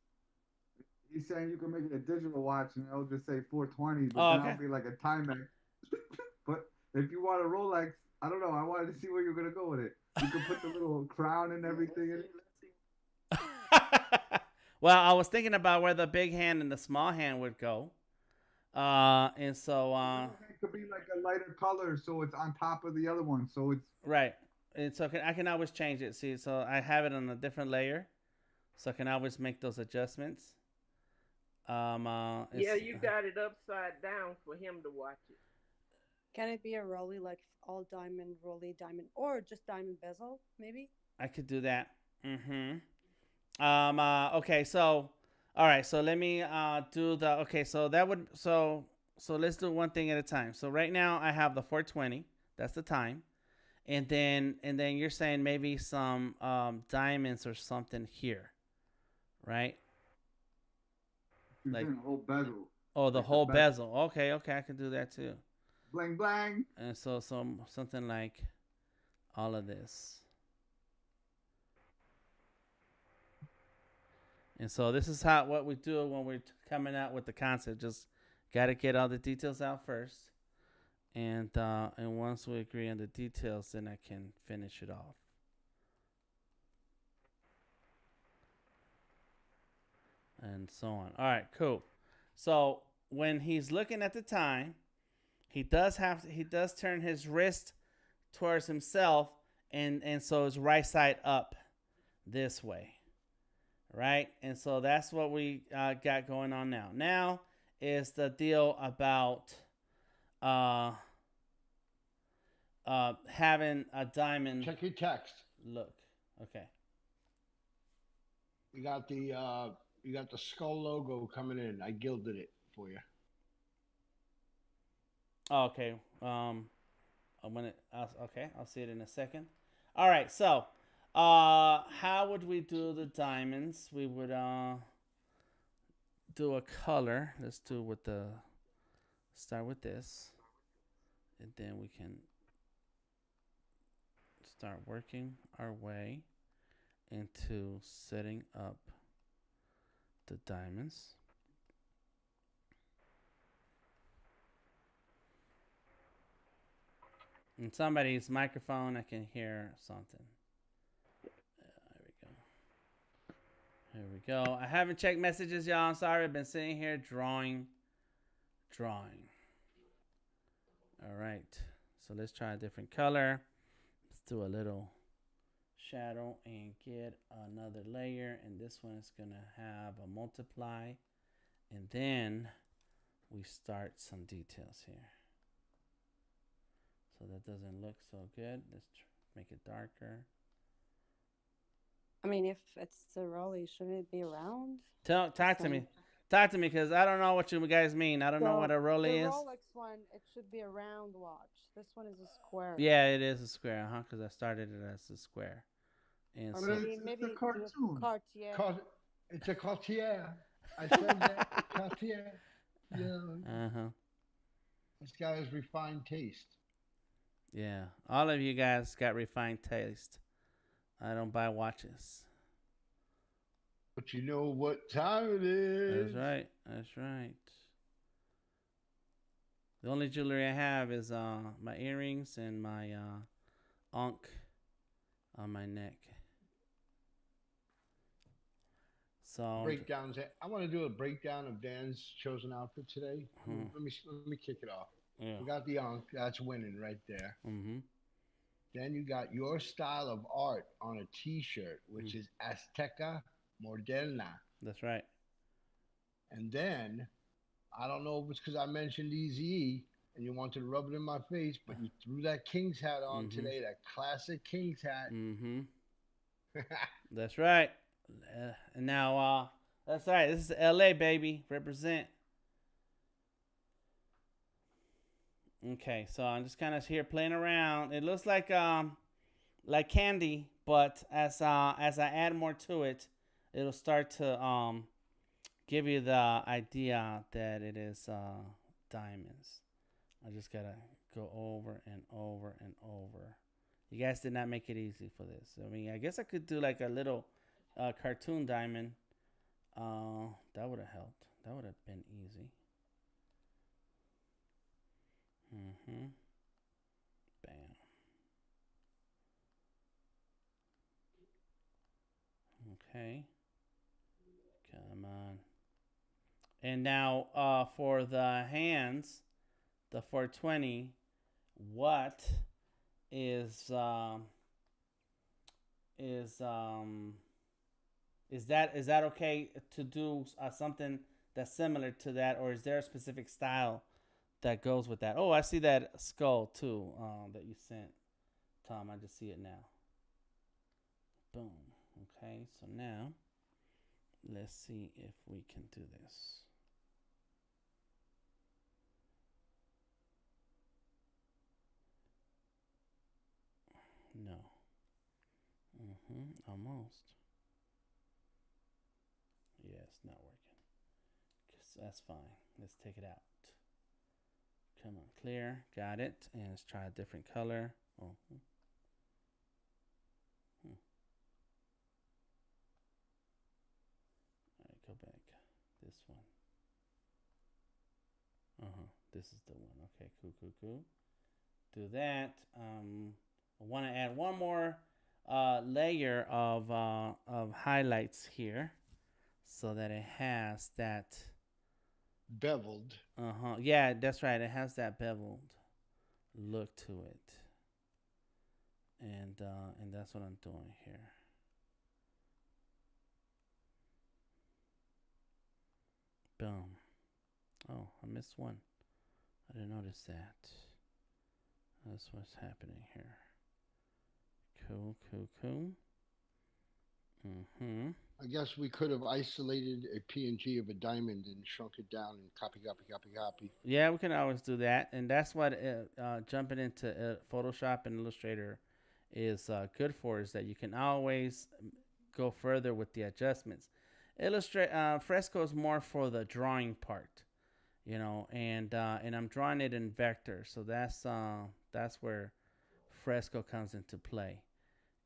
He's saying you can make it a digital watch and it'll just say 420, but then it'll be like a Timex. But if you want a Rolex, I don't know. I wanted to see where you're gonna go with it. You can put the little crown and everything in it. Well, I was thinking about where the big hand and the small hand would go. And so it could be like a lighter color, so it's on top of the other one. So it's right. And so I can always change it. See, so I have it on a different layer, so I can always make those adjustments. Yeah, you got it upside down for him to watch it. Can it be a rolly, like all diamond, rolly diamond, or just diamond bezel, maybe? I could do that. Okay, so all right, so let me do the so that would so let's do one thing at a time. So right now I have the 420, that's the time. And then you're saying maybe some diamonds or something here. Right? Like the whole bezel. Oh, the whole bezel. Okay, I can do that too. Bling blang. And so something like all of this. And so this is what we do when we're coming out with the concept. Just got to get all the details out first. And once we agree on the details, then I can finish it off. And so on. All right, cool. So when he's looking at the time, he does turn his wrist towards himself, and so it's right side up this way. Right? And so that's what we got going on now. Now is the deal about having a diamond. Check your text. Look. Okay. You got the skull logo coming in. I gilded it for you. Oh, okay. Okay, I'll see it in a second. All right. So, how would we do the diamonds? We would do a color. Let's do with the start with this, and then we can start working our way into setting up the diamonds. And somebody's microphone, I can hear something. There we go. I haven't checked messages, y'all. I'm sorry. I've been sitting here drawing. All right. So let's try a different color. Let's do a little shadow and get another layer. And this one is going to have a multiply. And then we start some details here. So that doesn't look so good. Let's make it darker. I mean, if it's a rolly, shouldn't it be round? Talk to me. Talk to me, because I don't know what you guys mean. I don't know what a rolly is. The Rolex one, it should be a round watch. This one is a square. Yeah, it is a square, because I started it as a square. And I so mean, it's a cartoon. Cartier. It's a Cartier. I said that. Cartier. Yeah. This guy has refined taste. Yeah, all of you guys got refined taste. I don't buy watches. But you know what time it is. That's right. The only jewelry I have is my earrings and my ankh on my neck. So breakdowns. I want to do a breakdown of Dan's chosen outfit today. Let me kick it off. Yeah. We got the ankh. That's winning right there. Mm-hmm. Then you got your style of art on a T-shirt, which is Azteca Moderna. That's right. And then, I don't know if it's because I mentioned Eazy and you wanted to rub it in my face, but you threw that King's hat on today, that classic King's hat. Mm-hmm. That's right. And now, that's right. This is LA, baby. Represent. Okay, so I'm just kind of here playing around. It looks like candy, but as I add more to it, it'll start to give you the idea that it is diamonds. I just gotta go over and over and over. You guys did not make it easy for this. I mean, I guess I could do like a little cartoon diamond. That would have helped. That would have been easy. Bam. Okay. Come on. And now for the hands, the 420, what is that okay to do something that's similar to that, or is there a specific style that goes with that? Oh, I see that skull too that you sent, Tom. I just see it now. Boom. Okay, so now let's see if we can do this. No. Almost. Yeah, it's not working. That's fine. Let's take it out. Come on, clear. Got it. And let's try a different color. Oh. All right, go back. This one. This is the one. Okay, cool. Do that. I want to add one more layer of highlights here, so that it has that beveled. Yeah, that's right. It has that beveled look to it, and that's what I'm doing here. Boom. Oh, I missed one. I didn't notice that. That's what's happening here. Cool, cool, cool. Mm-hmm. I guess we could have isolated a PNG of a diamond and shrunk it down and copy, copy, copy, copy. Yeah, we can always do that, and that's what jumping into Photoshop and Illustrator is good for. Is that you can always go further with the adjustments. Illustrate Fresco is more for the drawing part, you know, and I'm drawing it in vector, so that's where Fresco comes into play.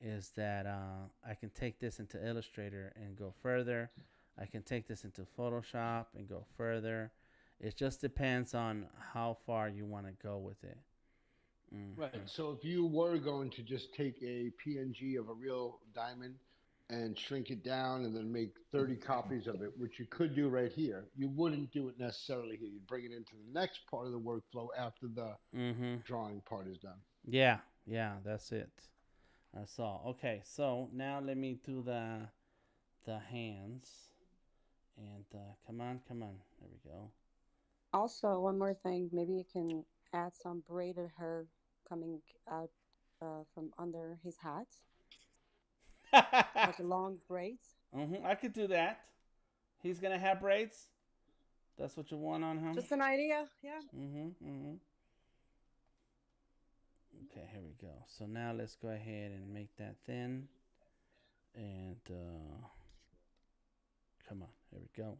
Is that I can take this into Illustrator and go further. I can take this into Photoshop and go further. It just depends on how far you want to go with it. Right. So if you were going to just take a PNG of a real diamond and shrink it down and then make 30 copies of it, which you could do right here, you wouldn't do it necessarily here. You'd bring it into the next part of the workflow after the drawing part is done. Yeah, that's it. That's all. Okay, so now let me do the hands. And come on. There we go. Also, one more thing. Maybe you can add some braided hair coming out from under his hat. Like long braids. I could do that. He's going to have braids? That's what you want on him? Just an idea, yeah. Okay, here we go. So now let's go ahead and make that thin. And come on, here we go.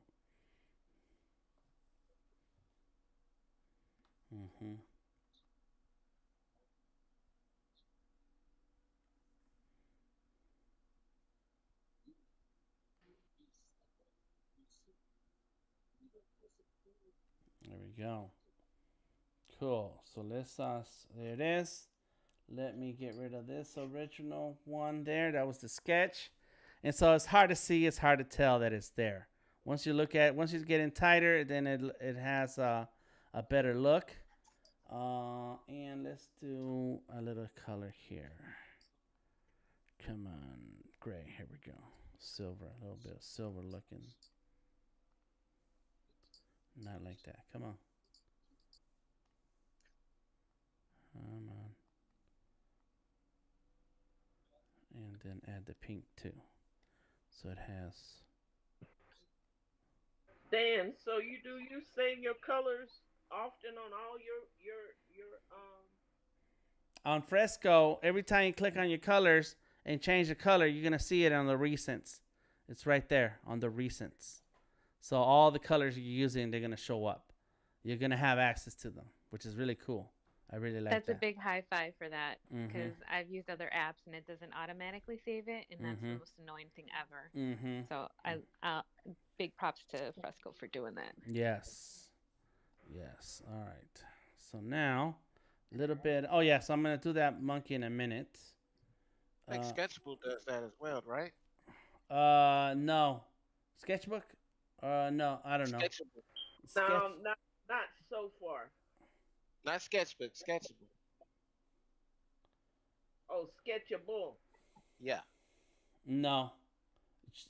There we go. Cool. So let's there it is. Let me get rid of this original one there. That was the sketch. And so it's hard to see, it's hard to tell that it's there. Once you get in tighter, then it has a better look. And let's do a little color here. Come on, gray, here we go. Silver, a little bit of silver looking. Not like that, come on. Come on. And then add the pink too. So it has. Dan, so you save your colors often on all your On Fresco, every time you click on your colors and change the color, you're gonna see it on the recents. It's right there on the recents. So all the colors you're using, they're gonna show up. You're gonna have access to them, which is really cool. I really like that. That's a big high five for that, because I've used other apps and it doesn't automatically save it, and that's the most annoying thing ever. So I big props to Fresco for doing that. Yes. All right. So now, a little bit. Oh yeah. So I'm gonna do that monkey in a minute. I think Sketchbook does that as well, right? No. Sketchbook? No, I don't know. No, not so far. Not Sketchbook, Sketchable. Oh, Sketchable. Yeah. No.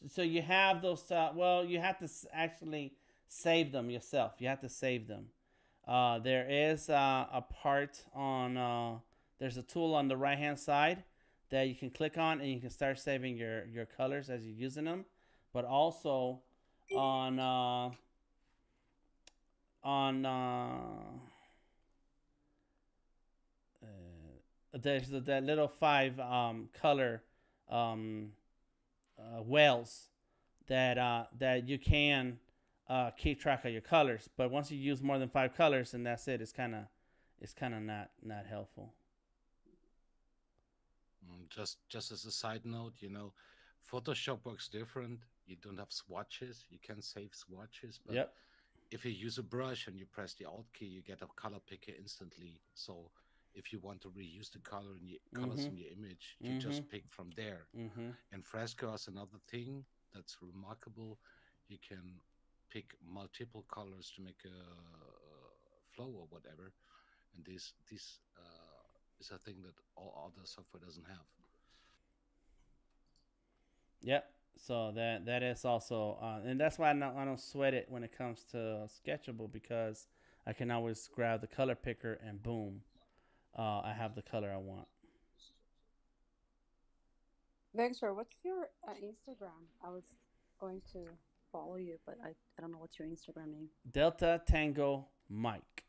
So you have those. Well, you have to actually save them yourself. You have to save them. There is a part on. There's a tool on the right hand side that you can click on, and you can start saving your colors as you're using them. But also on there's that little 5 color wells that you can keep track of your colors. But once you use more than 5 colors, and that's it, it's kind of not helpful. Just as a side note, Photoshop works different. You don't have swatches. You can save swatches, but if you use a brush and you press the Alt key, you get a color picker instantly. So if you want to reuse the colors in your image, you just pick from there. And Fresco has another thing that's remarkable. You can pick multiple colors to make a flow or whatever. And this is a thing that all other software doesn't have. Yep. So that is also, and that's why I don't sweat it when it comes to Sketchable, because I can always grab the color picker and boom, I have the color I want. Victor, what's your Instagram? I was going to follow you, but I don't know what's your Instagram name. DeltaTangoMike.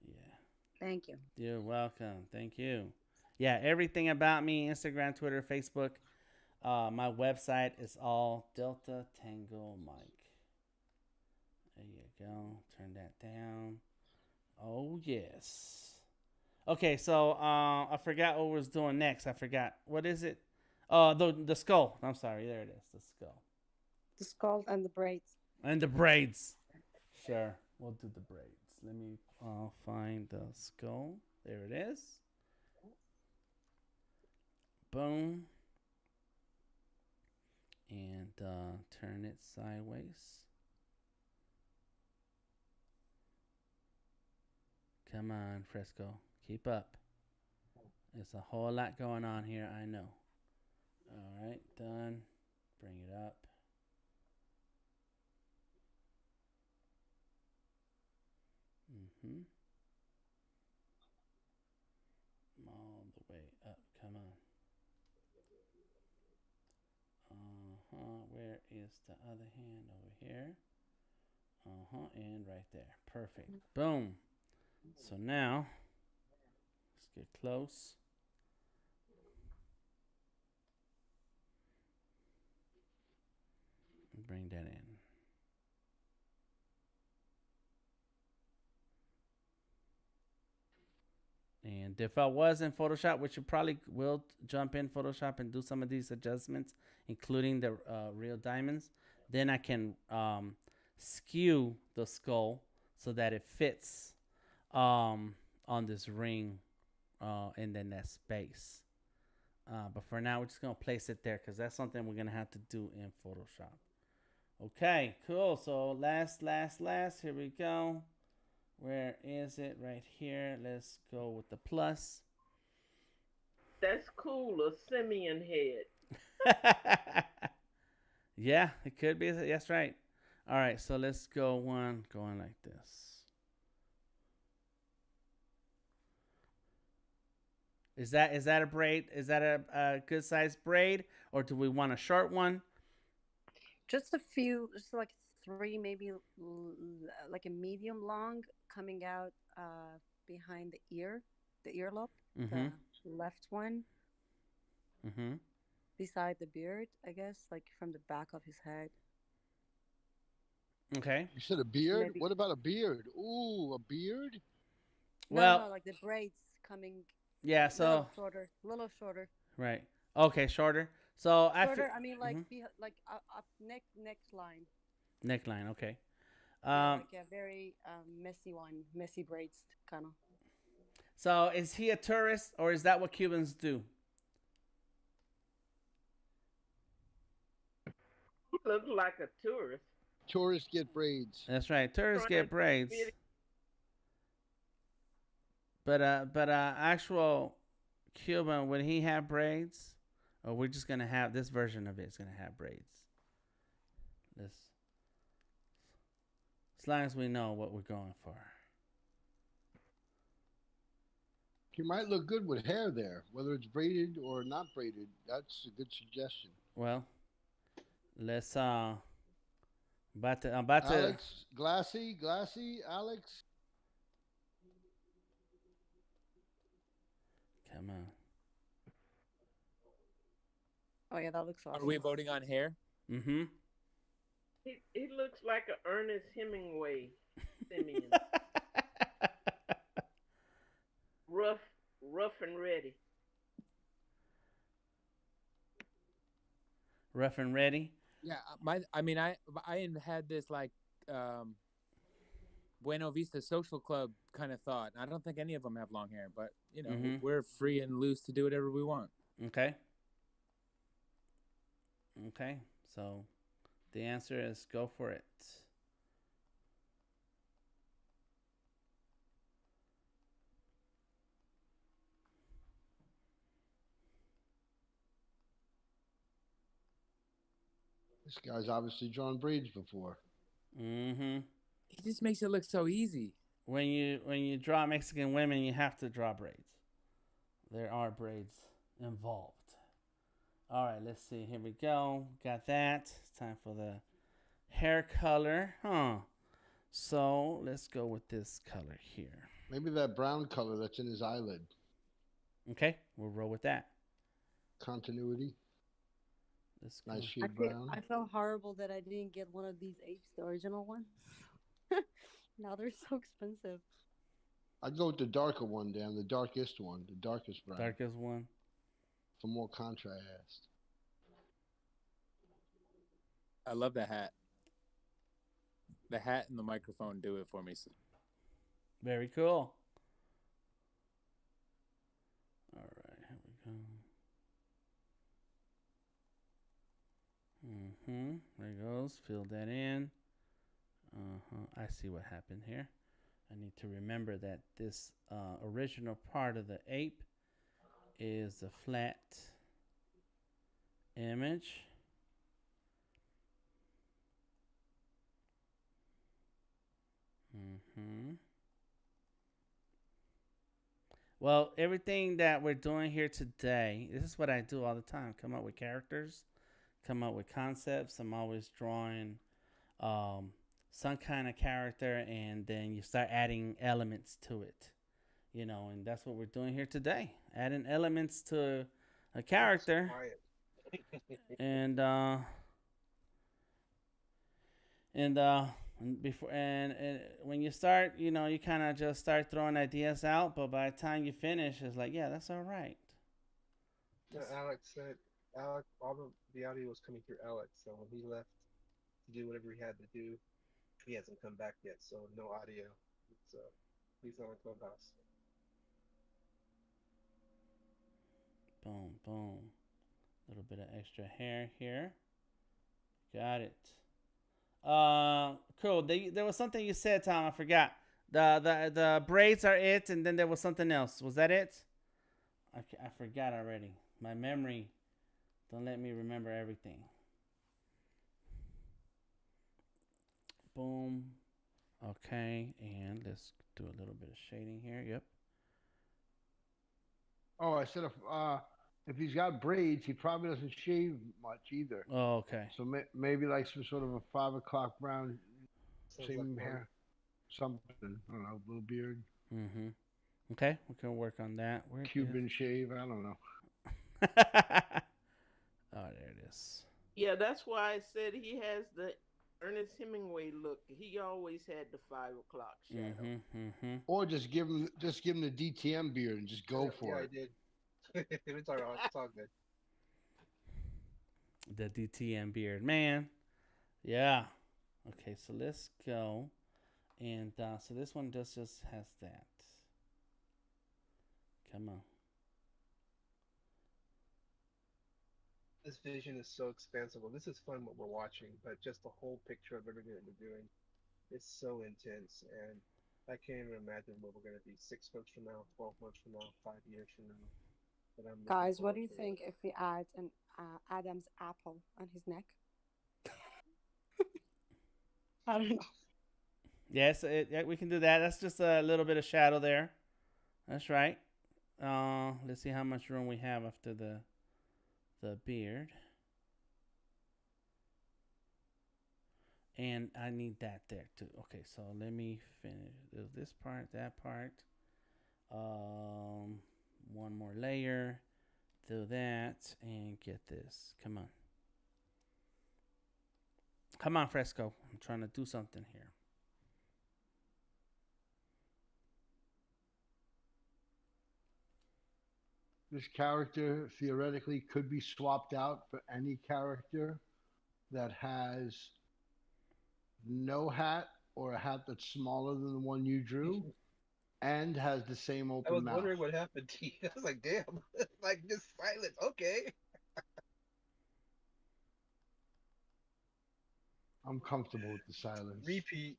Yeah. Thank you. You're welcome. Thank you. Yeah, everything about me, Instagram, Twitter, Facebook, my website is all Delta Tango Mike. There you go. Turn that down. Oh yes. Okay, so I forgot what we was doing next. I forgot. What is it? The skull. I'm sorry. There it is. The skull. The skull and the braids. And the braids. Sure. We'll do the braids. Let me find the skull. There it is. Boom. And turn it sideways. Come on, Fresco. Keep up. There's a whole lot going on here, I know. All right, done. Bring it up. Mm-hmm. All the way up. Come on. Where is the other hand? Over here. And right there. Perfect. Boom. So now, let's get close. And bring that in. And if I was in Photoshop, which you probably will jump in Photoshop and do some of these adjustments, including the real diamonds, then I can skew the skull so that it fits on this ring and then that space. But for now, we're just going to place it there because that's something we're going to have to do in Photoshop. Okay, cool. So last. Here we go. Where is it? Right here. Let's go with the plus. That's cool. A simian head. Yeah, it could be. That's right. All right, so let's go going like this. Is that a braid? Is that a good size braid, or do we want a short one? Just a few, just like 3, maybe like a medium long coming out behind the earlobe, Mm-hmm. the left one. Mm-hmm. Beside the beard, I guess, like from the back of his head. Okay. You said a beard? Maybe. What about a beard? Ooh, a beard? No, like the braids coming. Yeah, so little shorter. Right. Okay, shorter. So shorter. I mean, like mm-hmm. like up neckline. Neckline. Okay. Like a very messy braids kind of. So is he a tourist, or is that what Cubans do? He looks like a tourist. Tourists get braids. That's right. Tourists get braids. But actual Cuban, would he have braids? Or we're just gonna have this version of it's gonna have braids. This, as long as we know what we're going for. He might look good with hair there, whether it's braided or not braided. That's a good suggestion. Well, let's I'm about Alex, glassy, Alex. Come on. Oh yeah, that looks awesome. Are we voting on hair? Mm-hmm. He looks like an Ernest Hemingway simian. rough and ready. Rough and ready. Yeah, I had this like Buena Vista Social Club kind of thought. I don't think any of them have long hair, but you know, we're free and loose to do whatever we want. Okay. Okay. So the answer is go for it. This guy's obviously drawn braids before. Mm-hmm. He just makes it look so easy. when you draw Mexican women, you have to draw braids. There are braids involved. All right, let's see. Here we go. Got that. It's time for the hair color, huh? So let's go with this color here. Maybe that brown color that's in his eyelid. Okay, we'll roll with that. Continuity. Let's nice shade brown. I felt horrible that I didn't get one of these apes, the original one. Now they're so expensive. I'd go with the darker one, Dan, the darkest one, the darkest brown. Darkest one. For more contrast. I love the hat. The hat and the microphone do it for me. Very cool. All right, here we go. There it goes. Fill that in. I see what happened here. I need to remember that this original part of the ape is a flat image. Well, everything that we're doing here today, this is what I do all the time. Come up with characters, come up with concepts. I'm always drawing some kind of character, and then you start adding elements to it. You know, and that's what we're doing here today. Adding elements to a character. and before and when you start, you know, you kind of just start throwing ideas out, but by the time you finish, it's like, yeah, that's all right. Yeah, Alex said, all the audio was coming through Alex, so when he left to do whatever he had to do, he hasn't come back yet, so no audio. So he's on Clubhouse. Boom, boom. A little bit of extra hair here. Got it. Cool. There was something you said, Tom. I forgot. The braids are it, and then there was something else. Was that it? I forgot already. My memory don't let me remember everything. Boom. Okay, and let's do a little bit of shading here. Yep. Oh, I said if he's got braids, he probably doesn't shave much either. Oh, okay. So maybe like some sort of a 5 o'clock brown, same like hair, something. I don't know, little beard. Okay, we can work on that. Cuban shave. I don't know. Oh, there it is. Yeah, that's why I said he has the Ernest Hemingway look. He always had the 5 o'clock shadow. Or just give him the DTM beard and just go for it. Yeah, I did. It's all good. The DTM beard, man. Yeah. Okay, so let's go. And so this one just has that. Come on. This vision is so expansive. This is fun what we're watching, but just the whole picture of everything that we're doing is so intense. And I can't even imagine what we're going to be 6 months from now, 12 months from now, 5 years from now. Guys, what do you think if we add an Adam's apple on his neck? I don't know. Yes, yeah, we can do that. That's just a little bit of shadow there. That's right. Let's see how much room we have after the beard. And I need that there too. Okay, so let me finish this part, that part. One more layer. Do that and get this. Come on. Come on, Fresco. I'm trying to do something here. This character theoretically could be swapped out for any character that has no hat or a hat that's smaller than the one you drew and has the same open mouth. I was wondering what happened to you. I was like, damn, like just silence. Okay. I'm comfortable with the silence. Repeat.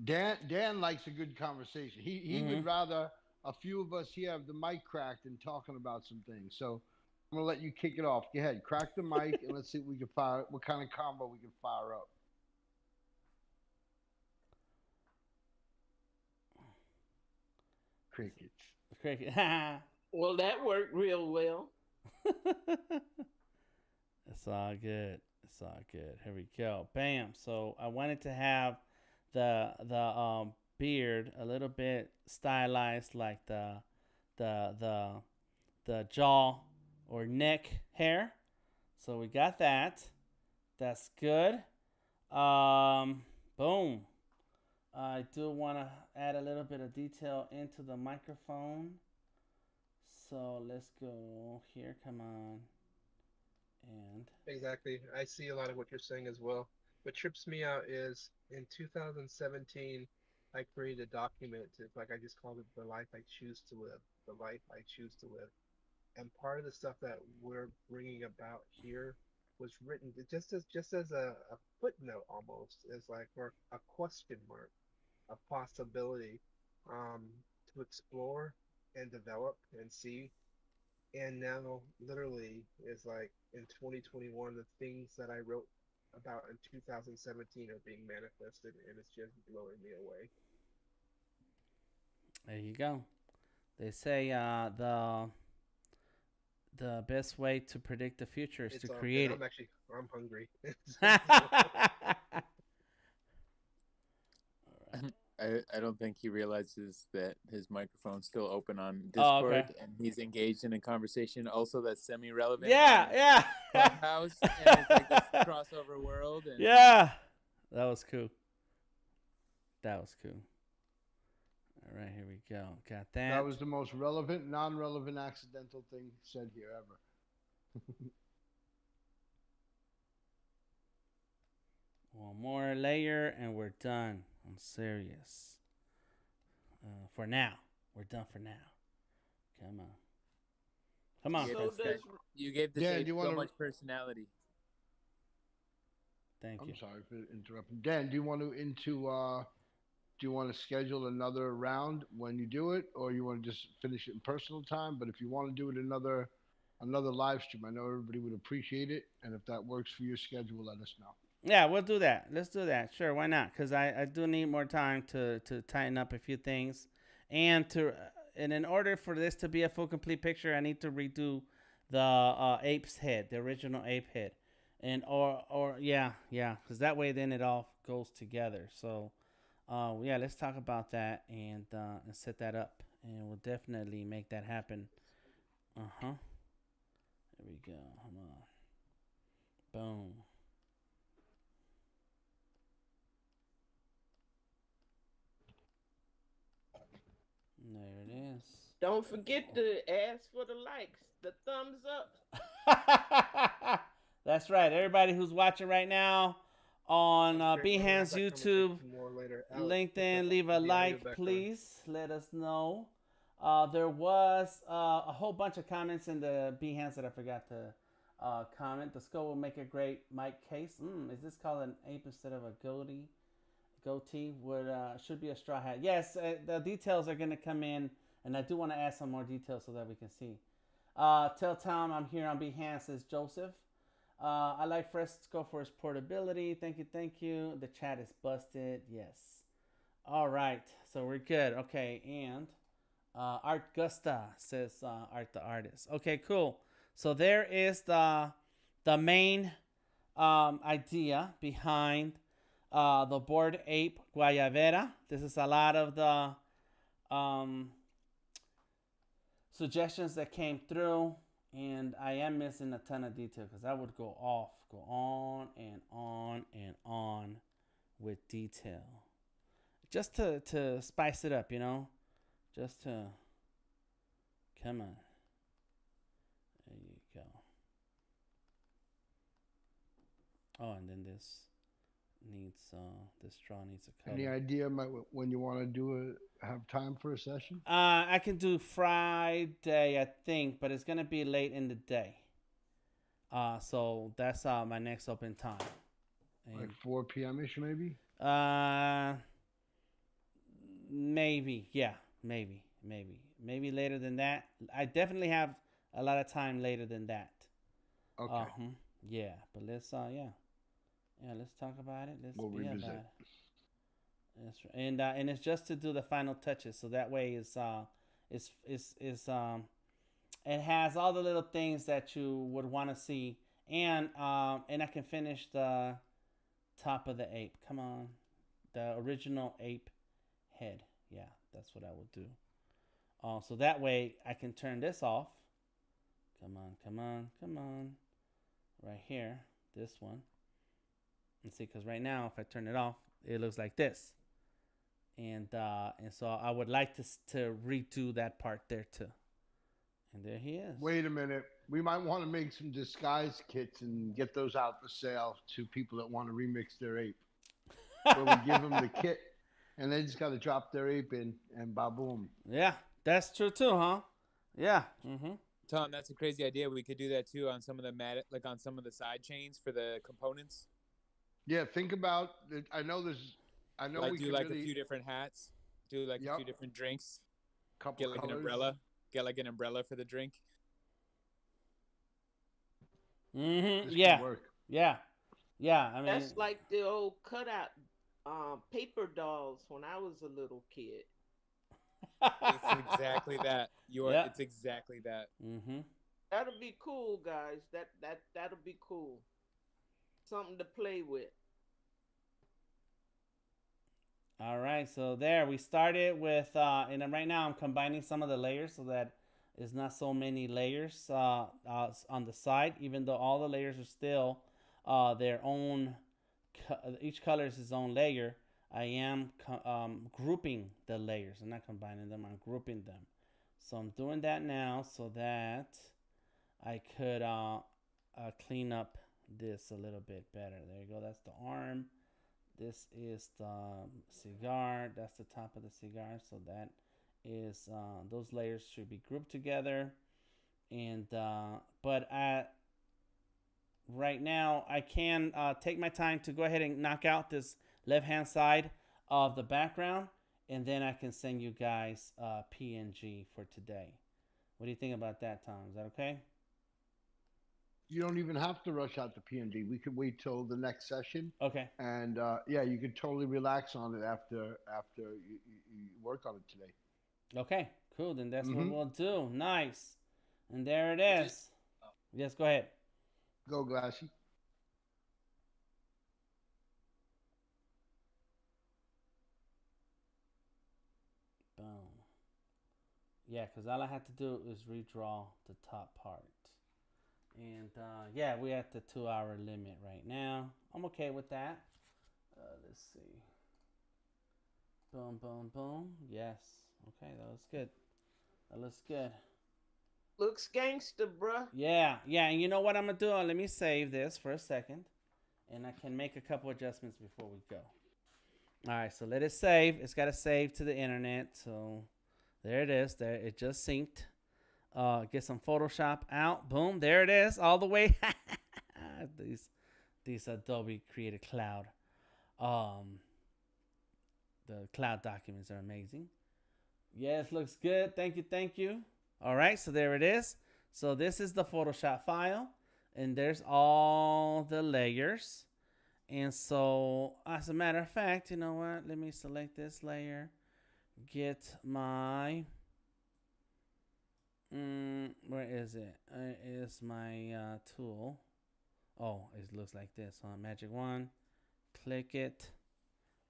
Dan likes a good conversation. He would rather a few of us here have the mic cracked and talking about some things. So I'm gonna let you kick it off. Go ahead, crack the mic, and let's see if we can fire. What kind of combo we can fire up? Crickets. Cricket. Well, that worked real well. It's all good. It's all good. Here we go. Bam. So I wanted to have the beard a little bit stylized, like the jaw or neck hair. So we got that. That's good. Boom. I do want to add a little bit of detail into the microphone. So let's go here. Come on. And exactly. I see a lot of what you're saying as well. What trips me out is in 2017, I created a document. It's like I just called it "The Life I Choose to Live." The life I choose to live. And part of the stuff that we're bringing about here was written just as a footnote almost, as like or a question mark, a possibility to explore and develop and see. And now literally is like in 2021 the things that I wrote about in 2017 are being manifested, and it's just blowing me away. there you go. They say the best way to predict the future is It's to all create good. it. I'm hungry. I don't think he realizes that his microphone's still open on Oh, Discord, okay. and he's engaged in a conversation also that's semi-relevant. Yeah, on yeah. Clubhouse, and it's like this crossover world. And Yeah, that was cool. That was cool. All right, here we go. Got that. That was the most relevant, non-relevant, accidental thing said here ever. One more layer and we're done. I'm serious. For now, we're done for now. Come on. Come on. You gave this Dan, ape do you so wanna- much personality. Thank you. I'm sorry for interrupting. Dan, do you want to schedule another round when you do it, or you want to just finish it in personal time? But if you want to do it another live stream, I know everybody would appreciate it. And if that works for your schedule, let us know. Yeah, we'll do that. Let's do that. Sure, why not? Because I do need more time to tighten up a few things. And in order for this to be a full complete picture, I need to redo the ape's head, the original ape head. And yeah, because that way then it all goes together. So yeah, let's talk about that and set that up. And we'll definitely make that happen. There we go. Come on. Boom. There it is. Don't forget to ask for the likes, the thumbs up. That's right. Everybody who's watching right now on Behance, YouTube, LinkedIn, leave a like, please. Let us know. There was a whole bunch of comments in the Behance that I forgot to comment. The skull will make a great mic case. Is this called an ape instead of a goatee? Goatee should be a straw hat. Yes, the details are going to come in, and I do want to add some more details so that we can see. Tell Tom I'm here on Behance, says Joseph. I like Fresco for its portability. Thank you. The chat is busted. Yes. All right, so we're good. Okay, and Art Gusta says Art the Artist. Okay, cool. So there is the main idea behind the BoredApe Guayabera. This is a lot of the suggestions that came through, and I am missing a ton of detail because I would go on and on and on with detail, just to spice it up, just to come on. There you go. Oh, and then this straw needs a color. Any idea when you want to do it? Have time for a session? I can do Friday, I think, but it's gonna be late in the day. So that's my next open time. And, Like 4 p.m. ish, maybe. Maybe, yeah, maybe later than that. I definitely have a lot of time later than that. Okay. Yeah, but let's let's talk about it. Let's be revisit. about it. That's right. And it's just to do the final touches, so that way it's is it has all the little things that you would want to see, and I can finish the top of the ape. Come on, the original ape head. Yeah, that's what I will do. So that way I can turn this off. Come on, come on, come on. Right here, this one. And see, because right now if I turn it off, it looks like this. And so I would like to redo that part there too. And there he is. Wait a minute. We might want to make some disguise kits and get those out for sale to people that want to remix their ape. Where we give them the kit, and they just got to drop their ape in, and ba-boom. Yeah, that's true too, huh? Yeah. Mm-hmm. Tom, that's a crazy idea. We could do that too on some of the like on some of the side chains for the components. Yeah, think about. I know like we do like a few different hats. Do like a few different drinks. Couple get like colors. an umbrella. Get like an umbrella for the drink. Mm-hmm. Yeah. Yeah. Yeah. I mean, that's like the old cutout paper dolls when I was a little kid. It's exactly that. It's exactly that. Mm-hmm. That'll be cool, guys. That'll be cool. Something to play with. All right, so there we started with, and then right now I'm combining some of the layers so that it's not so many layers on the side, even though all the layers are still their own. Each color is its own layer. I am grouping the layers. I'm not combining them. I'm grouping them. So I'm doing that now so that I could clean up this a little bit better. There you go. That's the arm. This is the cigar. That's the top of the cigar. So that is those layers should be grouped together. And but right now I can take my time to go ahead and knock out this left hand side of the background, and then I can send you guys PNG for today. What do you think about that, Tom? Is that okay? You don't even have to rush out to PNG. We could wait till the next session. Okay. And yeah, you could totally relax on it after you work on it today. Okay, cool. Then that's what we'll do. Nice. And there it is. Yes, go ahead. Go, Glassy. Boom. Yeah, because all I have to do is redraw the top part. And yeah, we're at the 2-hour limit right now. I'm okay with that. Let's see. Boom, boom, boom. Yes. Okay, that looks good. That looks good. Looks gangster, bruh. Yeah, yeah. And you know what I'm going to do? Let me save this for a second. And I can make a couple adjustments before we go. All right, so let it save. It's got to save to the internet. So there it is. There, it just synced. Get some Photoshop out. Boom, there it is, all the way. these Adobe Creative Cloud. The cloud documents are amazing. Yes, looks good. Thank you, thank you. All right, so there it is. So this is the Photoshop file, and there's all the layers. And so, as a matter of fact, you know what? Let me select this layer. Get my... where is it? Is my tool. Oh, it looks like this, huh? Magic wand. Click it.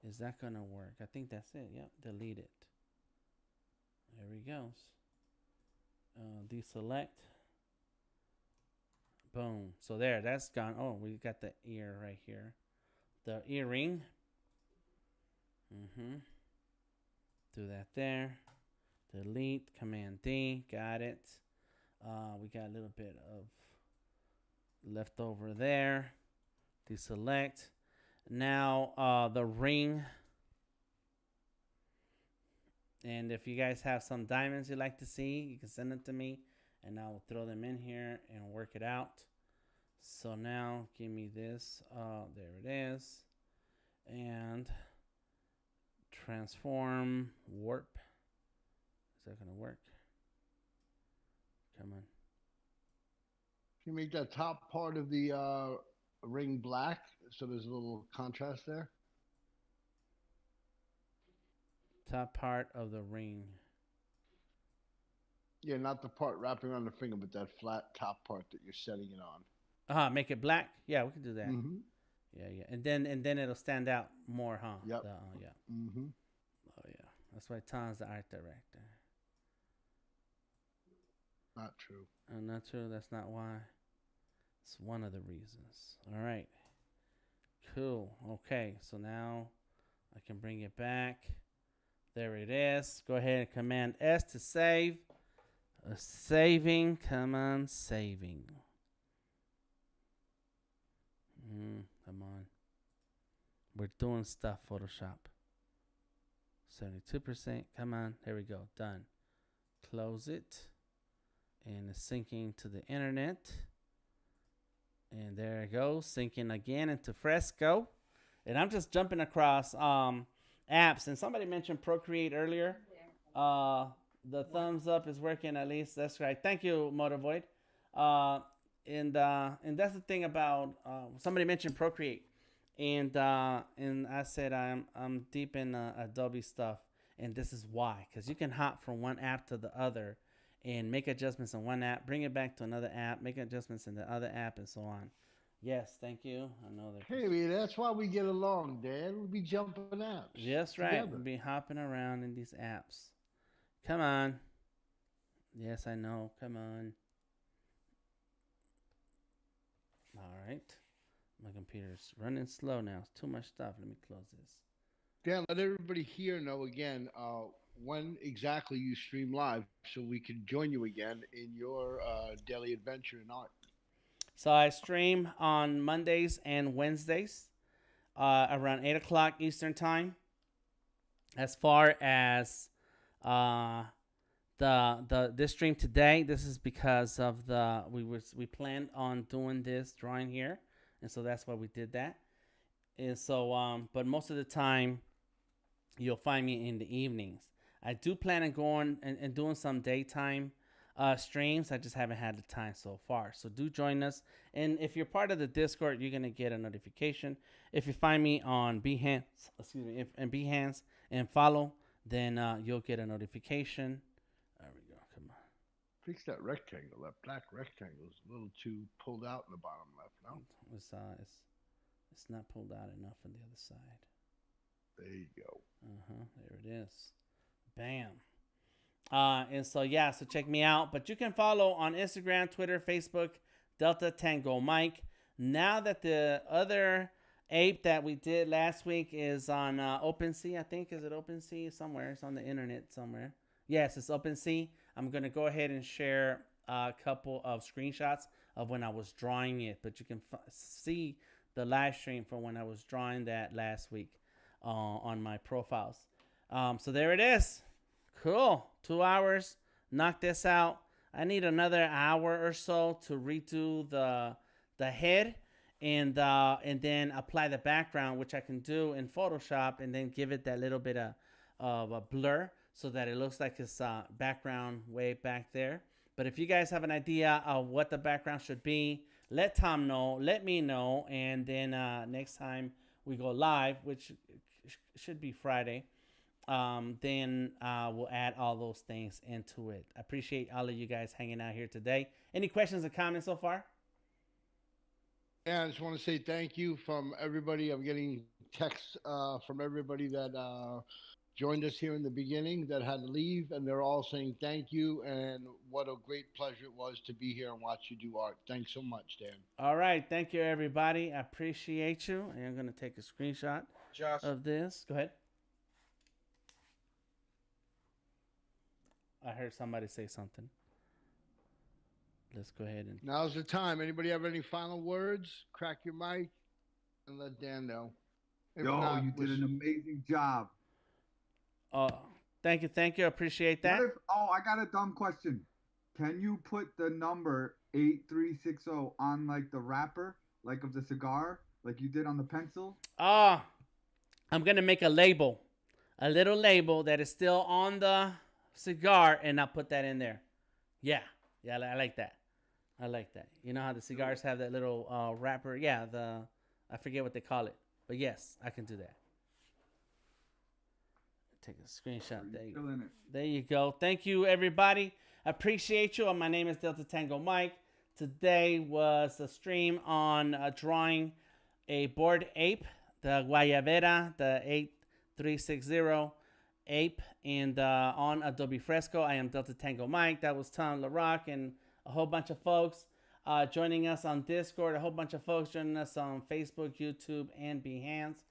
Is that gonna work? I think that's it. Yep, delete it. There he goes. Deselect. Boom. So there, that's gone. Oh, we got the ear right here. The earring. Do that there. Delete, Command D, got it. We got a little bit of left over there. Deselect. Now the ring. And if you guys have some diamonds you'd like to see, you can send them to me and I will throw them in here and work it out. So now give me this. There it is. And transform warp. Is that gonna work? Come on. Can you make that top part of the ring black so there's a little contrast there? Top part of the ring. Yeah, not the part wrapping around the finger, but that flat top part that you're setting it on. Make it black. Yeah, we can do that. Mm-hmm. Yeah. And then it'll stand out more, huh? Yep. Yeah. Mm-hmm. Oh yeah. That's why Tom's the art director. Not true. Not true. That's not why. It's one of the reasons. All right. Cool. Okay. So now I can bring it back. There it is. Go ahead and Command S to save. Saving. Come on, saving. Come on. We're doing stuff, Photoshop. 72%. Come on. There we go. Done. Close it. And it's syncing to the internet. And there it goes. Syncing again into Fresco. And I'm just jumping across apps. And somebody mentioned Procreate earlier. The thumbs up is working at least. That's right. Thank you, Motorvoid. And that's the thing about somebody mentioned Procreate, and I said I'm deep in Adobe stuff, and this is why, because you can hop from one app to the other, and make adjustments in one app, bring it back to another app, make adjustments in the other app, and so on. Yes, thank you. I know that. Hey, man, that's why we get along, Dad. We'll be jumping apps. Yes, right. We'll be hopping around in these apps. Come on. Yes, I know. Come on. All right. My computer's running slow now. It's too much stuff. Let me close this. Dan, let everybody here know again when exactly you stream live so we can join you again in your daily adventure in art. So I stream on Mondays and Wednesdays around 8 o'clock Eastern time. As far as this stream today, this is because of we planned on doing this drawing here, and so that's why we did that. And so but most of the time you'll find me in the evenings. I do plan on going and doing some daytime streams. I just haven't had the time so far. So do join us. And if you're part of the Discord, you're gonna get a notification. If you find me on Behance, Behance and follow, then you'll get a notification. There we go. Come on. Fix that rectangle. That black rectangle is a little too pulled out in the bottom left. No, it's not pulled out enough on the other side. There you go. There it is. Bam. And so yeah, so check me out. But you can follow on Instagram, Twitter, Facebook, DeltaTangoMike. Now that the other ape that we did last week is on OpenSea, I think. Is it OpenSea? Somewhere. It's on the internet somewhere. Yes, it's OpenSea. I'm going to go ahead and share a couple of screenshots of when I was drawing it. But you can see the live stream from when I was drawing that last week on my profiles. So there it is. Cool. 2 hours. Knock this out. I need another hour or so to redo the head and then apply the background, which I can do in Photoshop, and then give it that little bit of a blur so that it looks like it's background way back there. But if you guys have an idea of what the background should be, let Tom know, let me know, and then next time we go live, which should be Friday, then we'll add all those things into it. I appreciate all of you guys hanging out here today. Any questions or comments so far? Yeah, I just want to say thank you from everybody. I'm getting texts from everybody that joined us here in the beginning that had to leave, and they're all saying thank you and what a great pleasure it was to be here and watch you do art. Thanks so much, Dan. All right. Thank you, everybody. I appreciate you. And I'm going to take a screenshot of this. Go ahead. I heard somebody say something. Let's go ahead and... Now's the time. Anybody have any final words? Crack your mic and let Dan know. If Yo, not, you did an amazing job. Thank you. Thank you. I appreciate that. I got a dumb question. Can you put the number 8360 on like the wrapper, like of the cigar, like you did on the pencil? I'm going to make a label, a little label that is still on the cigar, and I'll put that in there. Yeah, I like that. I like that. You know how the cigars have that little wrapper? Yeah, I forget what they call it, but yes, I can do that. Take a screenshot. There you go. Thank you, everybody. Appreciate you. My name is DeltaTangoMike. Today was a stream on drawing a bored ape, the Guayabera, the 8360 ape, and on Adobe Fresco. I am DeltaTangoMike. That was Tom Laroc and a whole bunch of folks joining us on Discord, a whole bunch of folks joining us on Facebook, YouTube, and Behance.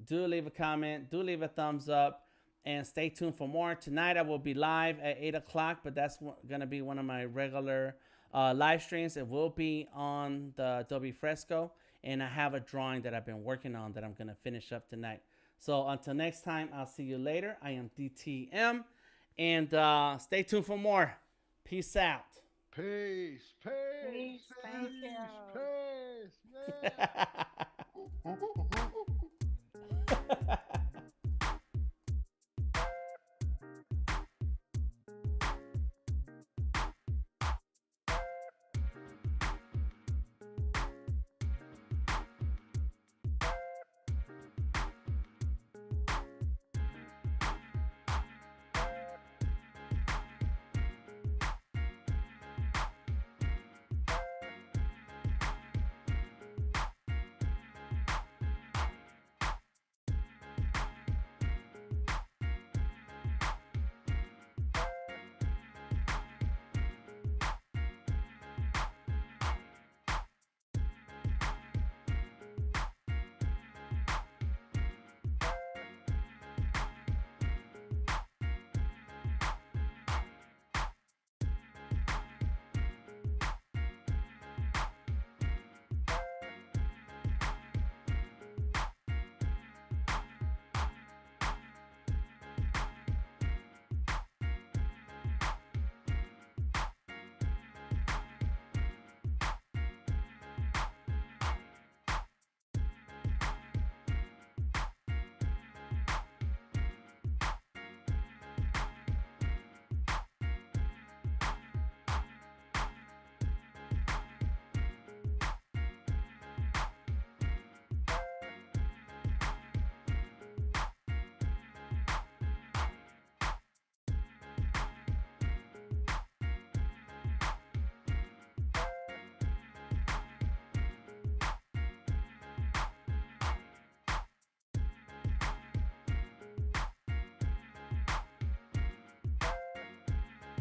Do leave a comment. Do leave a thumbs up. And stay tuned for more. Tonight I will be live at 8 o'clock, but that's going to be one of my regular live streams. It will be on the Adobe Fresco. And I have a drawing that I've been working on that I'm going to finish up tonight. So until next time, I'll see you later. I am DTM. And stay tuned for more. Peace out. Peace. Thank you. Peace. Yeah.